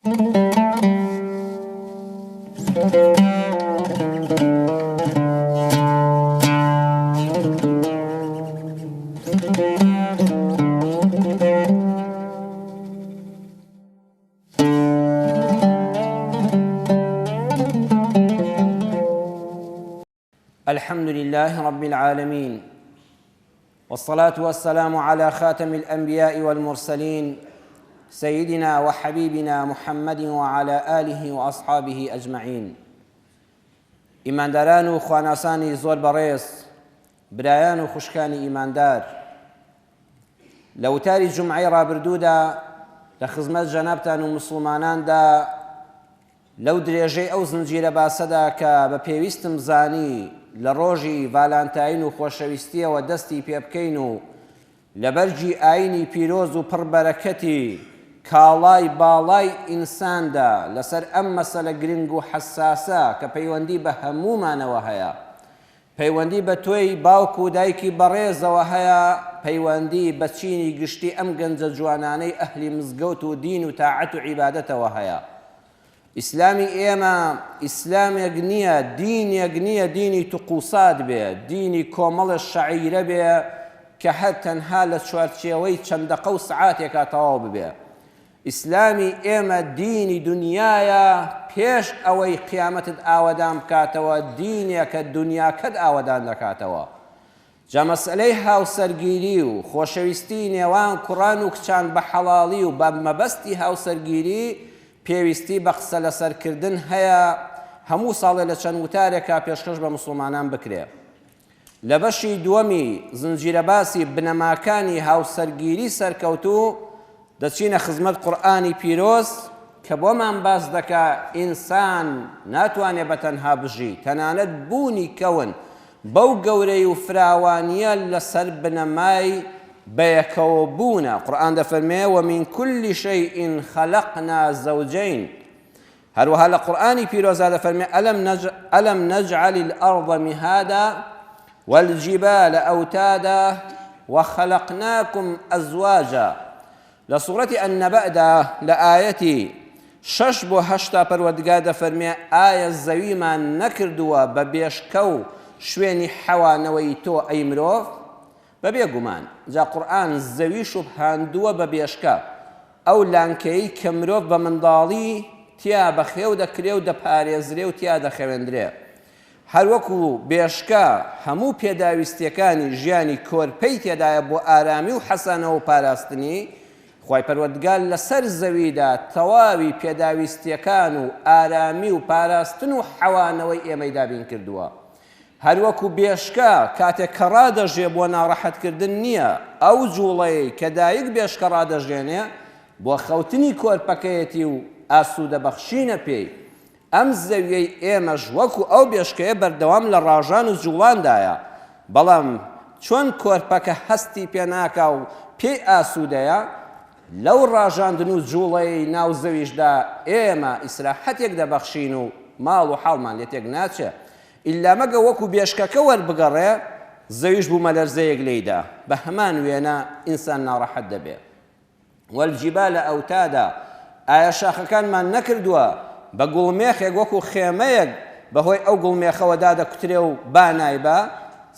الحمد لله رب العالمين، والصلاة والسلام على خاتم الأنبياء والمرسلين سيدنا وحبيبنا محمد وعلى آله وأصحابه أجمعين. ئیمانداران و خواناسانی زۆر بەڕێز، برایان و خوشکانی ئیماندار، لە وتاری جومعەی ڕابردوودا لە خزمەت جەنابتان و مسلماناندا لەو درێژەی ئەو زنجیرە باسەدا کە بە پێویستم زانی لە ڕۆژی ڤالانتاین و خۆشەویستیەوە دەستی پێ بکەین و لە بەرجی ئاینی پیرۆز و پڕبەرەکەتی کاڵای باڵای ئینساندا لەسەر ئەم مەسەلە گرنگ و حەساسە کە پەیوەندی بە هەمومانەوە هەیە، پەیوەندی بە تۆی باوک و دایکی بەڕێزەوە هەیە، پەیوەندی بە چینی گشتی ئەم گەنجە جوانانەی ئەهلی مزگەوت و دین و تاعەت و عیبادەتەوە هەیە. ئیسلامی ئێمە ئیسلامێک نییە، دینێک نییە دینی توقوسات بێ، دینی کۆمەڵە شەعیرە بێ کە هەر تەنها لە چوارچێوەی چەند دەقە و سەعاتێکا تەواو ببێ. ئیسلامی ئێمە دینی دنیایە پێش ئەوەی قیامەتت ئاوەدان بکاتەوە، دینێکە دنیاکەت ئاوەدان دەکاتەوە. جا مەسئلەی هاوسەرگیری و خۆشەویستی نێوان کوڕان و کچان بە حەڵاڵی و بە مەبەستی هاوسەرگیری پێویستی بە قسە لەسەرکردن هەیە، هەموو ساڵێ لە چەند وتارێکا پێشکەش بە مسلمانان بکرێ. لە بەشی دووەمی زنجیرە باسی بنەماکانی هاوسەرگیری سەرکەوتوو دەچینە خزمەت قورئانی پیرۆز کە بۆمان باس دەکا ئینسان ناتوانێ بەتەنها بژی، تەنانەت بوونی کەون بەو گەورەی و فراوانیە لەسەر بنەمای بەیەکەوە بوونە. قورئان دەفەرمێ ومن كل شيء خلقنا زوجين. هەروەها لە قورئانی پیرۆزا دەفەرمێ ألم نجعل الأرض مهادا والجبال أوتادا وخلقناكم أزواجا. لە سوورەتی ئەننەبەئدا لە ئایەتی 6 بۆ 8 پەروەردگار دەفەرمێ ئایا زەویمان نەکردووە بە بێشکە و شوێنی حەوانەوەی تۆ ئەی مرۆڤ؟ بەبێ گومان جا قورئان زەوی شوبهاندووە بە بێشکە، ئەو لانکەی کە مرۆڤ بە منداڵی تیا بەخێو دەکرێ و دەپارێزرێ و تیا دەخەوێندرێ. هەروەکو بێشکە هەموو پێداویستیەکانی ژیانی کۆرپەی تێدایە بۆ ئارامی و حەسانەوە و پاراستنی، خوای پەروەردگار لەسەر زەویدا تەواوی پێداویستیەکان و ئارامی و پاراستن و حەوانەوەی ئێمەی دابین کردووە. هەروەکو بێشکە کاتێک کە ڕادەژێ بۆ ناڕەحەتکردن نییە، ئەو جوڵەی کە دایک بێشکە ڕادەژێنێ بۆ خەوتنی کۆرپەکەیەتی و ئاسوودە بەخشینە پێی. ئەم زەویەی ئێمەش وەکو ئەو بێشکەیە بەردەوام لە ڕاژان و جوڵاندایە، بەڵام چۆن کۆرپەکە هەستی پێ ناکا و پێی ئاسوودەیە، لەو ڕاژاندن و جوڵەی ناو زەویشدا ئێمە ئیسراحەتێک دەبەخشین و ماڵ و حاڵمان لێ تێک ناچێ، ئیلا مەگە وەکو بێشکەکە وەربگەڕێ زەویش بوو مەلەرزەیەک لێیدا، بە هەمان وێنە ئینسان ناڕەحەت دەبێ. والجبال ئەوتادا، ئایا شاخەکانمان نەکردووە بە گوڵمێخێک وەکو خێمەیەک بەهۆی ئەو گوڵمێخەوە دادەکوترێ و بانایبە،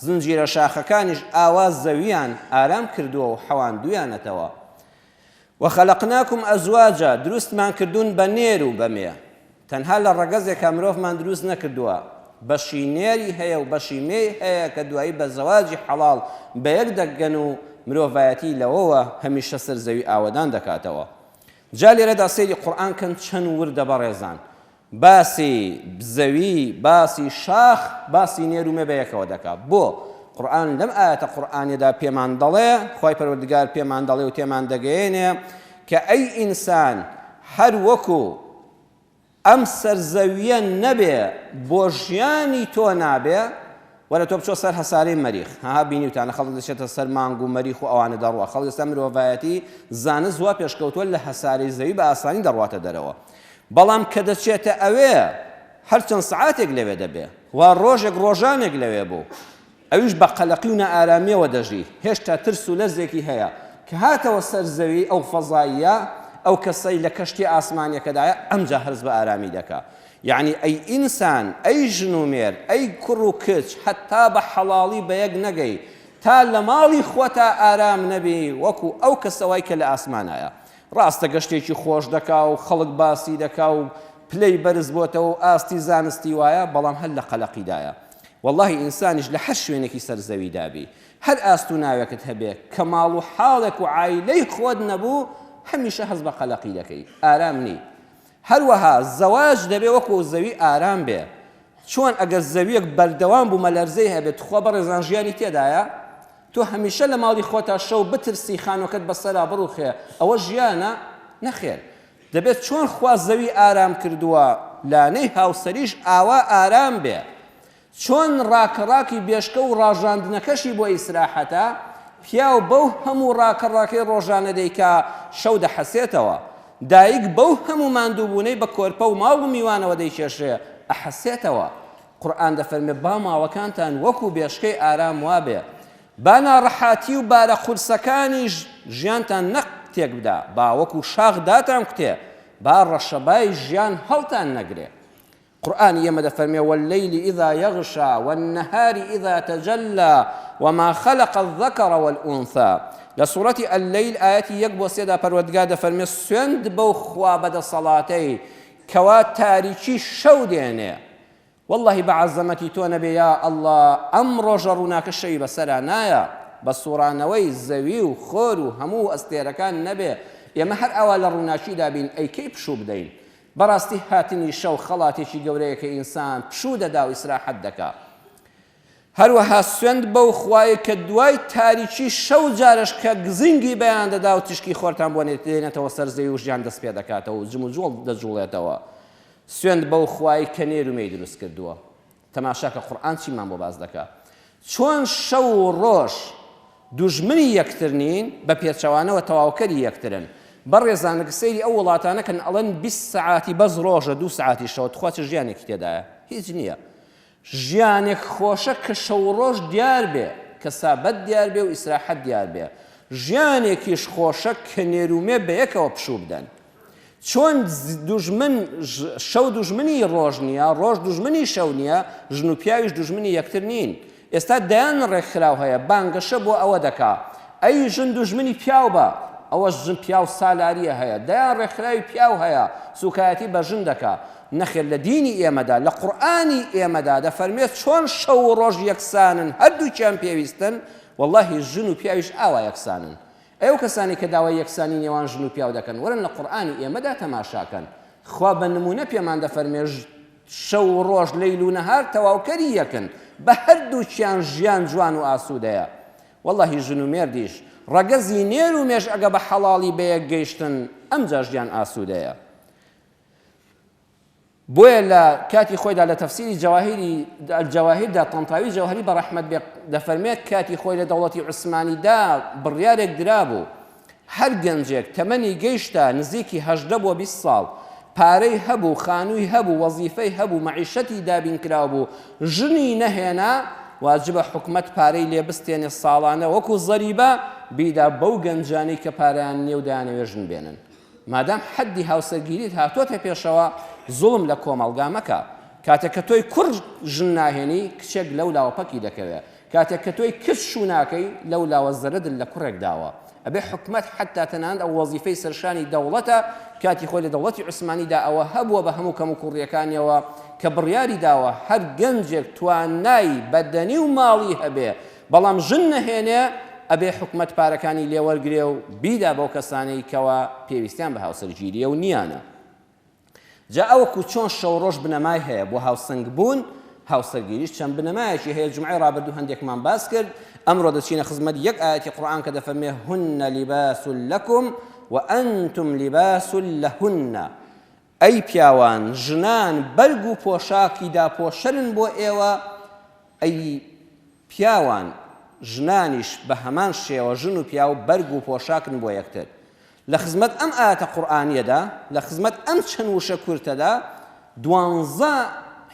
زنجیرە شاخەکانیش ئاواز زەویان ئارام کردووە و حەواندویانەتەوە. وخلقناكم أزواجا، دروستمان کردوون بە نێر و بەمێ، تەنها لە ڕەگەزێکە مرۆڤمان دروست نەکردووە، بەشی نێری هەیە و بەشی مێی هەیە کە دوایی بە زەواجی حەڵاڵ بە یەک دەگەن و مرۆڤایەتی لەوەوە هەمیشە سەر زەوی ئاوەدان دەکاتەوە. جا لێرەدا سەیری قورئان کەن چەند وردە بەڕێزان، باسی زەوی، باسی شاخ، باسی نێر و مێ بەیەکەوە دەکات. بۆ قورئان لەم ئاەتە قورئانیدا پێمان دەڵێ، خوای پەروەردگار پێمان دەڵێ و تێمان دەگەیەنێ کە ئەی ئینسان هەر وەکو ئەم سەرزەویە نەبێ بۆ ژیانی تۆ نابێ، وەرە تۆ بچۆ سەر هەسارەی مەریخ. ها بینیوتانە خەڵک دەچێتە سەر مانگ و مەریخ و ئەوانە دەڕوە. خەڵک ئێستا مرۆڤایەتی زانست وا پێشکەوتووە لە هەسارەی زەوی بە ئاسانی دەڕواتە دەرەوە، بەڵام کە دەچێتە ئەوێ هەرچەند سەعاتێک لەوێ دەبێ وا ڕۆژێک ڕۆژانێک لەوێ بوو، ئەویش بە قەلەقی و نەئارامیەوە دەژی، هێشتا ترس و لەرزێکی هەیە کە هاتەوە سەر زەوی ئەو فەزاییە، ئەو کەسەی لە کەشتی ئاسمانیەکەدایە ئەمجا هەرز بە ئارامی دەکا. یعنی ئەی ئینسان، ئەی ژن و مێر، ئەی کوڕ و کچ، حتا بە حەڵاڵی بە یەک نەگەی تا لە ماڵی خۆتا ئارام نەبی وەکو ئەو کەسەوەی کە لە ئاسمانایە. ڕاستە گەشتێکی خۆش دەکا و خەڵک باسی دەکا و پلەی بەرز بۆتەوە و ئاستی زانستی وایە، بەڵام هەر لە قەلەقیدایە. والله ئینسانیش لە هەر شوێنێکی سەرزەوی دابی هەر ئاست و ناوێکت هەبێ کە ماڵ و حاڵێک و عایلەی خۆت نەبوو هەمیشە هەز بە قەلەقی دەکەی، ئارام نی. هەروەها زەواج دەبێ وەکو زەوی ئارام بێ. چۆن ئەگەر زەویەک بەردەوام بوو مەلەرزەی هەبێت خۆ بەڕێزان ژیانی تێدایە، تۆ هەمیشە لە ماڵی خۆتا شەو بترسی خانووەکەت بەسەرا بڕوخێ، ئەوە ژیانە نەخێر. دەبێت چۆن خوا زەوی ئارام کردووە لانەی هاوسەریش ئاوا ئارام بێ. چۆن ڕاکەڕاکی بێشکە و ڕاژاندنەکەشی بۆ ئیسراحەتە، پیاو بەو هەموو ڕاکەڕاکەی ڕۆژانە دەیکا شەو دەحەسێتەوە. دایک بەو هەموو ماندووبوونەی بە کۆرپە و ماڵ و میوانەوە دەیکێشێ ئەحەسێتەوە. قورئان دەفەرمێ با ماوەکانتان وەکو بێشکەی ئارام وابێ، با ناڕەحاتی و بارە قورسەکانی ژیانتان نەق تێک بدا، با وەکو شاخ داتان کوتێ، با ڕەشەبای ژیان هەڵتان نەگرێ. قرآن يمد فرمي والليل إذا يغشى والنهار إذا تجلى وما خلق الذكر والأنثى. لسورة الليل آياتي يقبو سيدا پروردگار فرمي سوند بو خوابد صلاتي كوات تاريكي شو ديني. والله بعظمتي تو نبي يا الله أمر جروناك الشيء بسرا نايا بصورة نوي زوي وخور وهمو استيركان نبي يا مهر أول روناشي دابين أي كيف شو بدين بەڕاستی هاتنی شەو خەڵاتێکی گەورەیە کە ئینسان پشوو دەدا و ئیسراحەت دەکا. هەروەها سوێند بەو خوایە کە دوای تاریکی شەو جارش کە گزینگی بەیان دەدا و تشکی خۆرتان بۆ دێنێتەوە سەر زەوی و ژیان دەست پێ دەکاتەوە و جم و جوڵ دەجوڵێتەوە. سوێند بەو خوایە کە نێرومەی دروست کردووە. تەماشاکە قورئان چیمان بۆ باز دەکات. چۆن شەو و ڕۆژ دوژمنی یەکتر نین، بە پێچەوانەوە تەواوکەری یەکترن. بەڕێزانە سەیری ئەو وڵاتانە کەن ئەڵێن 20 ساعتی بەس ڕۆژە 2 ساعتی شەوە تخوا چ ژیانێکی تێدایە؟ هیچ نییە. ژیانێک خۆشە کە شەو ڕۆژ دیار بێ، کە سابەت دیار بێ و ئیسراحەت دیار بێ. ژیانێکیش خۆشە کە نێرومێ بە یەکەوە پشوو بدەن. چۆن شەو دوژمنی ڕۆژ نییە، ڕۆژ دوژمنی شەو نییە، ژن و پیاویش دوژمنی یەکتر نین. ئێستا دایان ڕێکخراو هەیە بانگەشە بۆ ئەوە دەکا ئەی ژن دوژمنی پیاو بە، ئەوە ژن پیاو سالاریە هەیە، دایان ڕێکخراوی پیاو هەیە سوکایەتی بە ژن دەکا. نەخێر لە دینی ئێمەدا لە قورئانی ئێمەدا دەفەرمێت چۆن شەو و ڕۆژ یەکسانن، هەردووکیان پێویستن. واللهی ژن و پیاویش ئاوا یەکسانن. ئەو کەسانی کە داوای یەکسانی نێوان ژن و پیاو دەکەن وەرن لە قورئانی ئێمەدا تەماشاکەن. خوا بە نمونە پێمان دەفەرمێ شەو و ڕۆژ لەیل و نەهار تەواوکەری یەکن، بە هەردووکیان ژیان جوان و ئاسوودەیە. واللهی ژن و مێردیش ڕەگەزی نێر و مێژ ئەگە بە حەڵاڵی بەیەک گەیشتن ئەمجا ژیان ئاسوودەیە. بۆیە لە کاتی خۆیدا لە تەفسیری جەواهیردا تەنتاوی جەوهەری بە ڕەحمەت بێ دەفەرمێت کاتی خۆی لە دەوڵەتی عوسمانیدا بڕیارێک درابوو هەر گەنجێک تەمەنی گەیشتە نزیکی 18 بۆ 20 ساڵ، پارەی هەبوو، خانووی هەبوو، وەزیفەی هەبوو، مەعیشەتی دابین کراو بوو، ژنی نەهێنا، واجبە حکومەت پارەی لێ بستێنێ ساڵانە وەکو زەریبە بیدا بەو گەنجانەی کە پارەیان نییە و دایانەوێ ژن بێنن. مادام حەدی هاوسەرگیریت هاتوۆتە پێشەوە زوڵم لە کۆمەڵگا مەکە. کاتێک کە تۆی کوڕ ژن ناهێنی کچێک لەولاوە پەکی دەکەوێت، کاتێک کە تۆی کچ شو ناکەی لەولاوە زەرەدن لە کوڕێک داوە. ئەبێ حکومەت حتا تەنانەت ئەو وەزیفەی سەرشانی دەوڵەتە کاتی خۆی لە دەوڵەتی عوسمانیدا ئەوە هەبووە بە هەموو کەم و کوڕیەکانیەوە کە بڕیاری داوە هەر گەنجێک توانای بەدەنی و ماڵی هەبێ بەڵام ژن نەهێنێ ئەبێ حکومەت پارەکانی لێوەرگرێ و بیدا بەو کەسانەی کەوە پێویستیان بە هاوسەرگیریە و نیانە. جا ئەوەکو چۆن شەو ڕۆژ بنەمای هەیە بۆ هاوسەنگ بوون، هاوسەرگیریش چەند بنەمایەکی هەیە. جومعەی ڕابردوو هەندێکمان باس کرد. ئەمڕۆ دەچینە خزمەت یەک ئاەتی قورئان کە دەفەرمێ هن لباس لەکم وأنتم لباس لهن. ئەی پیاوان، ژنان بەرگ و پۆشاکی داپۆشەرن بۆ ئێوە، ئەی پیاوان ژنانیش بە هەمان شێوە ژن و پیاو بەرگ و پۆشاکن بۆ یەکتر. لە خزمەت ئەم ئاەتە قورئانیەدا، لە خزمەت ئەم چەند وشە کورتەدا 12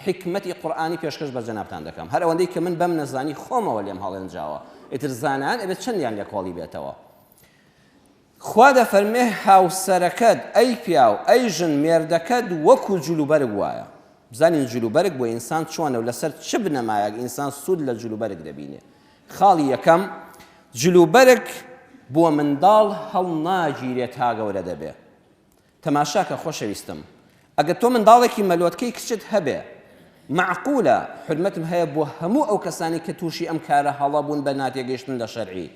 حکمەتی قورئانی پێشکەش بە جەنابتان دەکەم. هەر ئەوەندەی کە من بەم نەزانی خۆمەوە لێم هەڵێنجاوە، ئیتر زانایان ئەبێت چەندیان لێ کۆڵی بێتەوە. خوا دەفەرمێ هاوسەرەکەت ئەی پیاو ئەی ژن مێردەکەت وەکو جلوبەرگ وایە. بزانین جلوبەرگ بۆ ئینسان چۆنە و لەسەر چ بنەمایەک ئینسان سوود لە جلوبەرگ دەبینێ. خاڵی یەکەم جلوبەرگ بۆ منداڵ هەڵ ناگیرێت تا گەورە دەبێ. تەماشاکە خۆشەویستم، ئەگەر تۆ منداڵێکی مەلۆتکەی کچت هەبێ معقولە حرمەتم هەیە بۆ هەموو ئەو کەسانی کە تووشی ئەم کارە هەڵە بوون بە ناتێگەیشتن لە شەرعی.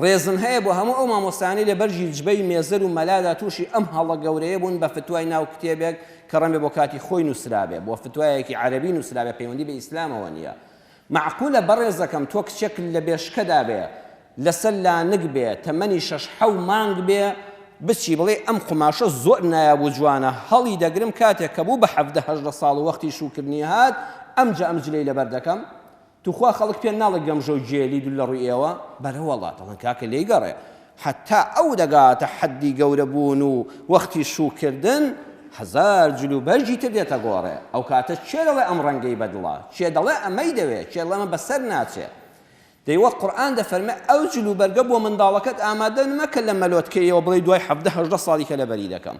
ڕێزم هەیە بۆ هەموو ئەو مامۆستانی لە بەرژی جبەی مێزر و مەلادا تووشی ئەم هەڵە گەورەیە بوون بە فتوای ناو کتێبێک کە ڕەمێ بۆ کاتی خۆی نووسرابێ، بۆ فتوایەکی عەرەبی نووسرابێ، پەیوەندی بە ئیسلامەوە نییە. معقولە بەڕێزەکەم تۆ کچێک لە بێشکەدا بێ لەسەر لانک بێ تەمەنی 6-7 مانگ بێ بچی بڵێ ئەم قماشە زۆر نایابوو جوانە هەڵی دەگرم کاتێک کە بوو بە 17-18 ساڵ و وەختی شوکردنی هات ئەمجا ئەم جلەی لەبەر دەکەم. توخوا خەڵک پێ ناڵێ گەمژە و جێلی دوو لە ڕووی ئێوە بەرە وەڵات دەڵێن کاکە لێی گەڕێ حتا ئەو دەگاتە حەدی گەورە بوون و وەختی شوکردن 1000 جلوبەرجی تر دێتە گۆڕێ. ئەو کاتە چێ دەڵێ ئەم ڕەنگەی بەدڵە، چێ دەڵێ ئەمەی دەوێت، چێ دەڵێ بەسەر ناچێت. دەیوە قورئان دەفەرمێ ئەو جلوبەرگە بۆ منداڵەکەت ئامادە مەکە لە مەلۆتکەیەوە بڵێ دوای 17-18 ساڵی کە لەبەری دەکەم.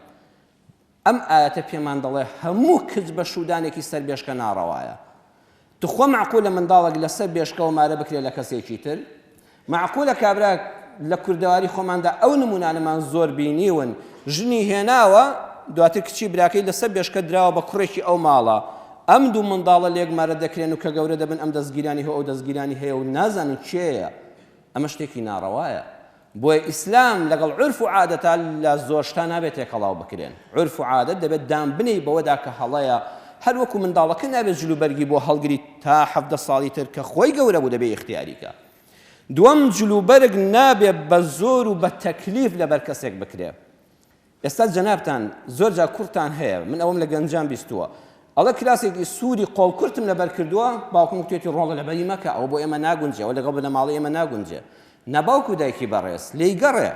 ئەم ئاەتە پێمان دەڵێ هەموو کچ بە شودانێکی سەر بێشکە ناڕەوایە. تخوا معقولە منداڵێک لەسەر بێشکەوە مارە بکرێت لە کەسێکی تر؟ معقولە کابرا لە کوردەواری خۆماندا ئەو نمونانەمان زۆر بینیون ژنی هێناوە دواتر کچی براکەی لەسەر بێشکە دراوە بە کوڕێکی ئەو ماڵە، ئەم دوو منداڵە لێک مارە دەکرێن و کە گەورە دەبن ئەم دەستگیرانی هەیە ئەو دەستگیرانی هەیە و نازانن چێیە. ئەمە شتێکی ناڕەوایە. بۆیە ئیسلام لەگەڵ عرف و عادەتا لە زۆر شتا نابێت تێکەڵاو بکرێن. عرف و عادەت دەبێت دامبنەی بەوەدا کە هەڵەیە هەر وەکو منداڵەکە نابێت جلوبەرگی بۆ هەڵگری تا 17 ساڵی تر کە خۆی گەورە بوو دەبێت اختیاریکە. دووەم جلوبەرگ نابێت بە زۆر و بە تەکلیف لەبەر کەسێک بکرێ. ئێستا جەنابتان زۆر جا کوڕتان هەیە، من ئەوم لە گەنجان بیستووە، ئەڵە کراسێکی سووری قۆڵ کورتم لەبەر کردووە باوکم وتێتی ڕۆڵە لەبەری مەکە ئەوە بۆ ئێمە ناگونجێ، ئەوە لەگەڵ بنەماڵی ئێمە ناگونجێ. نەباوکو دایکی بەڕێز لێی گەڕێ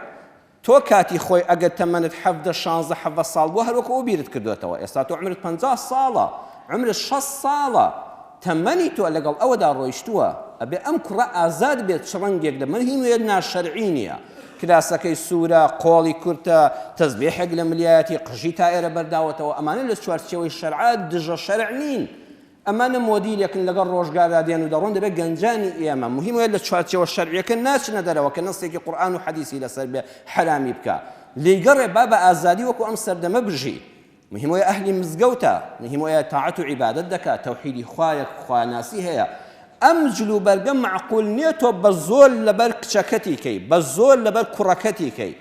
تۆ کاتی خۆی ئەگەر تەمەنت 17-16 ساڵ بووە هەروەکو ئەو بیرت کردوێتەوە. ئێستا تۆ عمرت 50 ساڵە، عمرت 6 ساڵە، تەمەنی تۆ لەگەڵ ئەوەدا ڕۆیشتووە، ئەبێ ئەم کوڕە ئازاد بێت چ ڕەنگێک لە مەرهیمێ ناشەرعی نییە. کراسەکەی سوورە، قۆڵی کورتە، تەزبیحێک لە ملیایەتی قژی تا ئێرە بەرداوەتەوە، ئەمانە لە چوارچێوەی شەرعات دژە شەرع نین. ئەمانە مۆدیلێکن لەگەڵ ڕۆژگاردا دێن و دەڕۆن دەبێت گەنجانی ئێمە. مهمە لە چوارچێوە شەرعیەکە ناچنە دەرەوە کە نەسێکی قورئان و حەدیسی لەسەر بێ حرامی بکە. لێیگەڕێ با بە ئازادی وەکو ئەم سەردەمە بژی. مهمەیە ئەهلی مزگەوتە، مهمەیە تاعەت و عیبادەت دەکات، تەوحیدی خوایەک خواناسی هەیە. ئەم جلوبەرگە معقول نییە تۆ بە زۆر لەبەر کچەکەتی کەی، بە زۆر لەبەر کوڕەکەتی کەی،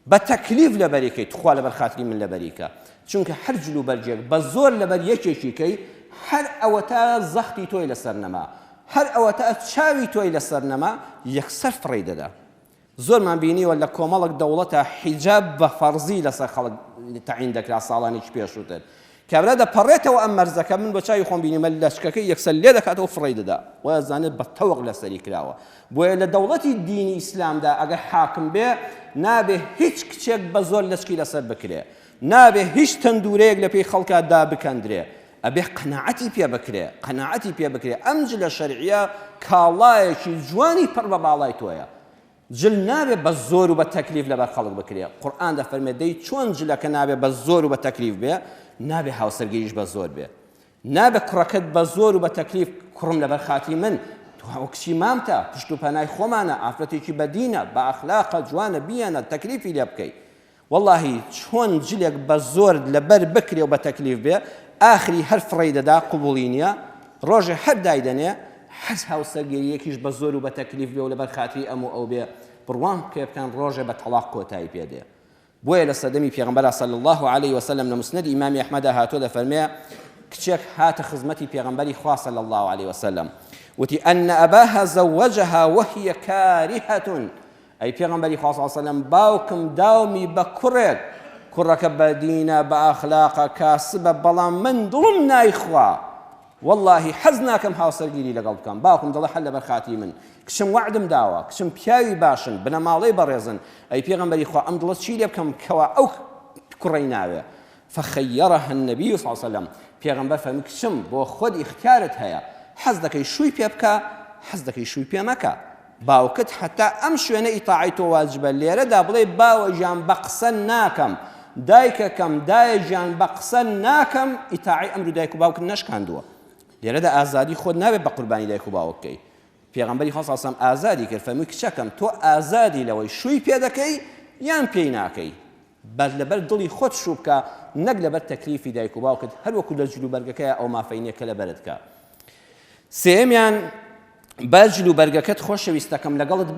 بە تەکلیف لەبەری کەی، تخوا لەبەر خاتری من لەبەریکە. چونکە هەر جلوبەرجێک بە زۆر لەبەر یەکێکی کەی هەر ئەوە تا زەختی تۆی لەسەر نەما، هەر ئەوە تا چاوی تۆی لەسەر نەما یەکسەر فڕی دەدا. زۆرمان بینیوە لە کۆمەڵک دەوڵەتە حیجاب بە فەرزی لەسەر خەڵک تەعین دەکرا ساڵانێکی پێشووتر. کابرا دەپەڕێتەوە ئەم مەرزەکە، من بۆ چاوی خۆم بینیمە لەشکەکەی یەکسەر لێ دەکاتەوە فڕی دەدا، وەزانێت بە تەوق لەسەری کراوە. بۆیە لە دەوڵەتی دینی ئیسلامدا ئەگەر حاکم بێ نابێ هیچ کچێک بە زۆر لەشکی لەسەر بکرێ، نابێ هیچ تەندورەیەک لە پێی خەڵکادا بکەندرێ، ئەبێ قەناعەتی پێ بکرێ، قەناعەتی پێ بکرێ. ئەم جلە شەرعیە کاڵایەکی جوانی پڕ بە باڵای تۆیە. جل نابێ بە زۆر و بە تەکلیف لەبەر خەڵک بکرێ. قورئان دەفەرمێ دەی چۆن جلەکە نابێ بە زۆر و بە تەکلیف بێ، نابێ هاوسەرگیریش بە زۆر بێ، نابێ کوڕەکەت بە زۆر و بە تەکلیف کوڕم لەبەر خاتی من تو کچی مامتە پشت و پەنای خۆمانە ئافرەتێکی بەدینە بە ئەخلاقە جوانە بیانە تەکلیفی لێ بکەیت. وەڵڵاهی چۆن جلێک بە زۆر لەبەر بکرێ و بە تەکلیف بێ ئاخری هەر فڕی دەدا قبوڵی نییە، ڕۆژێ هەر دایدەنێ حەز هاوسەرگیریەکیش بە زۆر و بە تەکلیف بێ و لەبەر خاتری ئەم و ئەو بێ بڕوان پێ بکەن ڕۆژێ بە تەلاق کۆتایی پێدێ. بۆیە لە سەردەمی پێغەمبەر صلی الله عليه وسلم لە مسند ئیمامی ئەحمەدا هاتۆ دەفەرمێ کچێک هاتە خزمەتی پێغەمبەری خوا صلی الله عليه وسلم وتی ئەن ئەباها زەوەجەها وهی کارهة، ئەی پێغەمبەری خوا صلی الله عليه وسلم باوکم داومی بە کوڕێک، کوڕەکە بەدینە بە ئەخلاقە کاسبە، بەڵام من دڵم نایخوا، والله حەز ناکەم هاوسەرگیری لەگەڵ بکەم. باوکم دەڵێ هەر لەبەر خاتی من، کچم وعدم داوە، کچم پیاوی باشن، بنەماڵەی بەڕێزن، ئەی پێغەمبەری خوا ئەم دڵت چی لێ بکەم کەوا ئەو کوڕەی ناوێ. فخەیەرەها النبی صلی الله عليه وسلم، پێغەمبەر فەرمی کچم بۆ خۆت اختیارت هەیە، حەز دەکەی شووی پێ بکە، حەز دەکەی شووی پێ مەکە. باوکت حتا ئەم شوێنە ئیتاعی تۆ واجبە لێرەدا بڵێ باوەژیان بە قسە ناکەم دایکەکەم دایەژیان بە قسە ناکەم ئیتاعی ئەمر و دایک و باوکت نەشکاندووە لێرەدا ئازادی خۆت نابێت بە قوربانی دایک و باوک بکەی پێغەمبەری خوا صلی الله علیه و سلم ئازادی کرد فەرمووی کچەکەم تۆ ئازادی لەوەی شووی پێ دەکەی یان پێی ناکەی بەس لەبەر دڵی خۆت شوو بکە نەک لەبەر تەکلیفی دایک و باوکت هەر وەکو لە جلوبەرگەکەیە ئەو مافەینیە کە لەبەرت کە سێمیان با جلوبەرگەکەت خۆشەویستەکەم لەگەڵت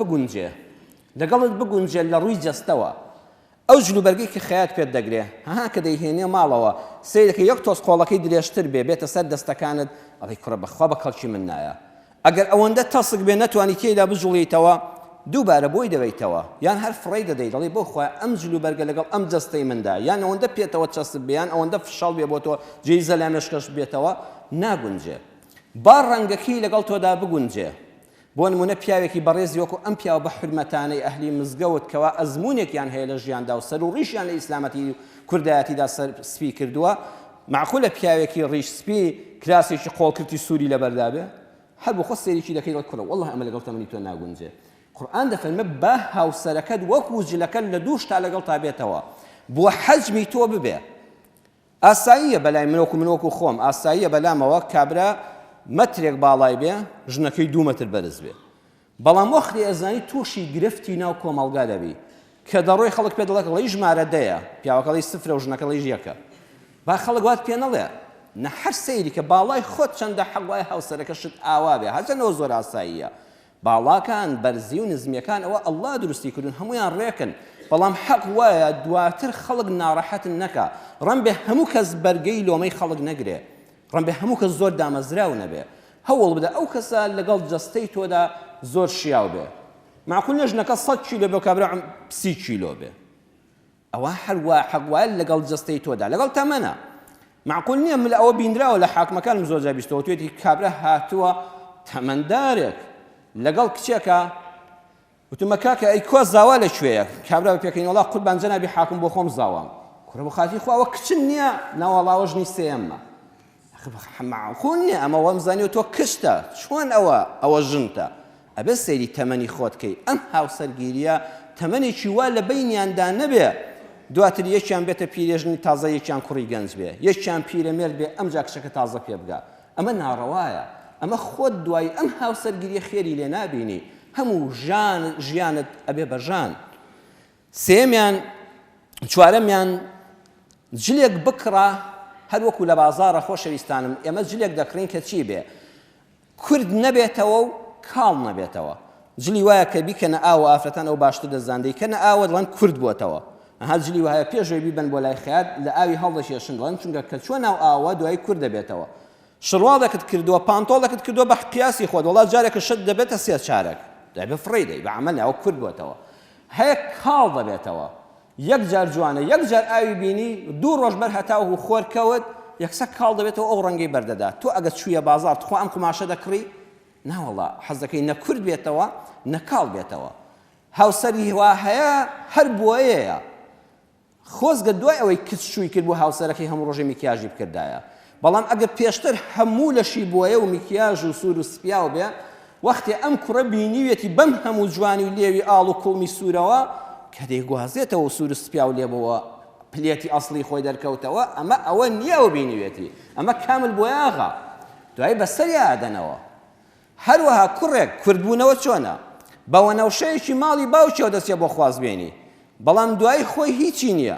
بگونجێ لە ڕووی جەستەوە ئەو جلوبەرگەی کە خەیات پێت دەگرێ ها کە دەیهێنێ ماڵەوە سەی دەکەی یەک تۆز قۆڵەکەی درێژتر بێ بێتە سەر دەستەکانت ئەڵێ کوڕە بەخوا بە کەڵکی من نایە ئەگەر ئەوەندە تەسک بێ نەتوانی تێیدا بجوڵیتەوە دووبارە بۆی دەوەیتەوە یان هەر فڕی دەدەیت دەڵێ بۆ خۆی ئەم جلوبەرگە لەگەڵ ئەم جەستەی مندا یان ئەوەندە پێتەوە چەست بیان ئەوەندە فشەڵ بێ بۆ تۆ جێی زەلامێشکەش بێتەوە ناگونجێ با ڕەنگەکەی لەگەڵ تۆدا بگونجێ بۆ نمونە پیاوێکی بەڕێزی وەکو ئەم پیاوە بە حرمەتانەی ئەهلی مزگەوت کەوا ئەزمونێکیان هەیە لە ژیاندا و سەر و ڕیشیان لە ئیسلامەتی کوردایەتیدا سپی کردووە معقولە پیاوێکی ڕیش سپی کراسێکی قۆڵکردی سووری لەبەردا بێ هەر بۆ خۆ سێریکی دەکەی دڵ کوڕە وەڵڵا ئەمە لەگەڵ تەمەنی تۆ ناگونجێ قورئان دەفەرمێ با هاوسەرەکەت وەکو جلەکە لە دوو شتا لەگەڵ تا بێتەوە بۆ حەجمی تۆ ببێ ئاساییە بەلای من وەکو خۆم ئاساییە بەلامەوە کابرا مەترێک باڵای بێ ژنەکەی 2 مەتر بەرز بێ بەڵام وەختی ئەزانی تووشی گرفتی ناو کۆمەڵگا دەبی کە دەڕۆی خەڵک پێ دەڵێت لەی ژمارە دەیە پیاوەکەڵی سفرە و ژنەکەڵی یەکە با خەڵک وات پێ نەڵێ نە هەر سەیری کە باڵای خۆت چەندە حەڵوای هاوسەرەکەشت ئاوا بێ هەرچەندەوە زۆر ئاساییە باڵاکان بەرزی و نزمیەکان ئەوە ئەڵڵا دروستی کردون هەمویان ڕێکن بەڵام حەق وایە دواتر خەڵک ناڕەحەتن نەکا ڕەن بێ هەموو کەس بەرگەی لۆمەی خەڵک نەگرێ ڕەن بێ هەموو کەس زۆر دامەزراو نەبێ هەوڵ بدە ئەو کەسە لەگەڵ جەستەی تۆدا زۆر شیاو بێ معقول نییە ژنەکە 100 کیلۆ بێ کابرا 30 کیلۆ بێ ئەوە هەروە حەق وایە لەگەڵ جەستەی تۆدا لەگەڵ تەمەنە معقول نییە من ئەوە بیندراوە لە حاکمەکانم زۆر جار بیستەوە توێتی کابرا هاتووە تەمەندارێک لەگەڵ کچێکە وتمە کاکە ئەی کۆ زاوا لەکوێیە کابرا بە پێکەین وەڵا قوربان جەنابی حاکم بۆ خۆم زاوام کوڕە بە خاتی خوا ئەوە کچن نییە ناوەڵاوە ژنی سێەممە معقول نییە ئەمە وەم زانیوە تۆ کشتە چۆن ئەوە ژنتە ئەبێ سەیری تەمەنی خۆتکەی ئەم هاوسەرگیریە تەمەنێکی وا لە بەینیاندا نەبێ دواتر یەکیان بێتە پیرێژنی تازە یەکیان کوڕی گەنج بێ یەکیان پیرەمێرد بێ ئەمجا کچەکە تازە پێ بگا ئەمە ناڕەوایە ئەمە خۆت دوای ئەم هاوسەرگیریە خێری لێ نابینی هەموو ژیانت ئەبێ بەژان سێمیان چوارەمیان جلێک بکڕە هەر وەکو لە بازاڕە خۆشەویستانم ئێمە جلێک دەکڕین کە چی بێ کورد نەبێتەوە و کاڵ نەبێتەوە جلی وایە کە بیکەنە ئاوە ئافرەتان ئەو باشتر دەزاندەی کەنە ئاوە دڵەن کورد بووەتەوە هەر جلی وایە پێشەوەی بیبەن بۆ لای خەیات لە ئاوی هەڵدەشێشن دڵەن چونکە کە چۆن ناو ئاوە دوای کورد دەبێتەوە شڕواڵێکت کردووە پانتۆڵێکت کردووە بە قیاسی خۆت وەڵا جارێکە شت دەبێتە 3 چارەک دەبێ فڕی دەی بە عەمەل ئەو کورد بووەتەوە هەیە کاڵ دەبێتەوە یەک جار جوانە یەک جار ئاوی بینی 2 ڕۆژ بەر هەتاو خۆر کەوت یەکسەر کاڵ دەبێتەوە ئەو ڕەنگەی بەردەدا تۆ ئەگەر چوویە بازار تخوا ئەم قماشە دەکڕی ناوەڵا حەزەکەی نە کورد بێتەوە نە کاڵ بێتەوە هاوسەری وا هەیە هەر بۆیەیە خۆزگە دوای ئەوەی کچ شووی کرد بۆ هاوسەرەکەی هەموو ڕۆژێ میکیاژی بکردایە بەڵام ئەگەر پێشتر هەموو لەشی بۆیە و میکیاژ و سوور و سپیاو بێ وەختی ئەم کوڕە بینیوێتی بەم هەموو جوانی و لێوی ئاڵ و کوڵمی سوورەوە کە دەیگوازێتەوە و سوور و سپیا و لێبەوە پلێتی ئەسڵی خۆی دەرکەوتەوە ئەمە ئەوە نییە و بینیوێتی ئەمە کامل بۆیاغا دوای بەسەری ئادەنەوە هەروەها کوڕێک کوردبوونەوە چۆنە بەوە نەوشەیەکی ماڵی باوکیەوە دەستێ بۆ خوازبێنی بەڵام دوای خۆی هیچی نییە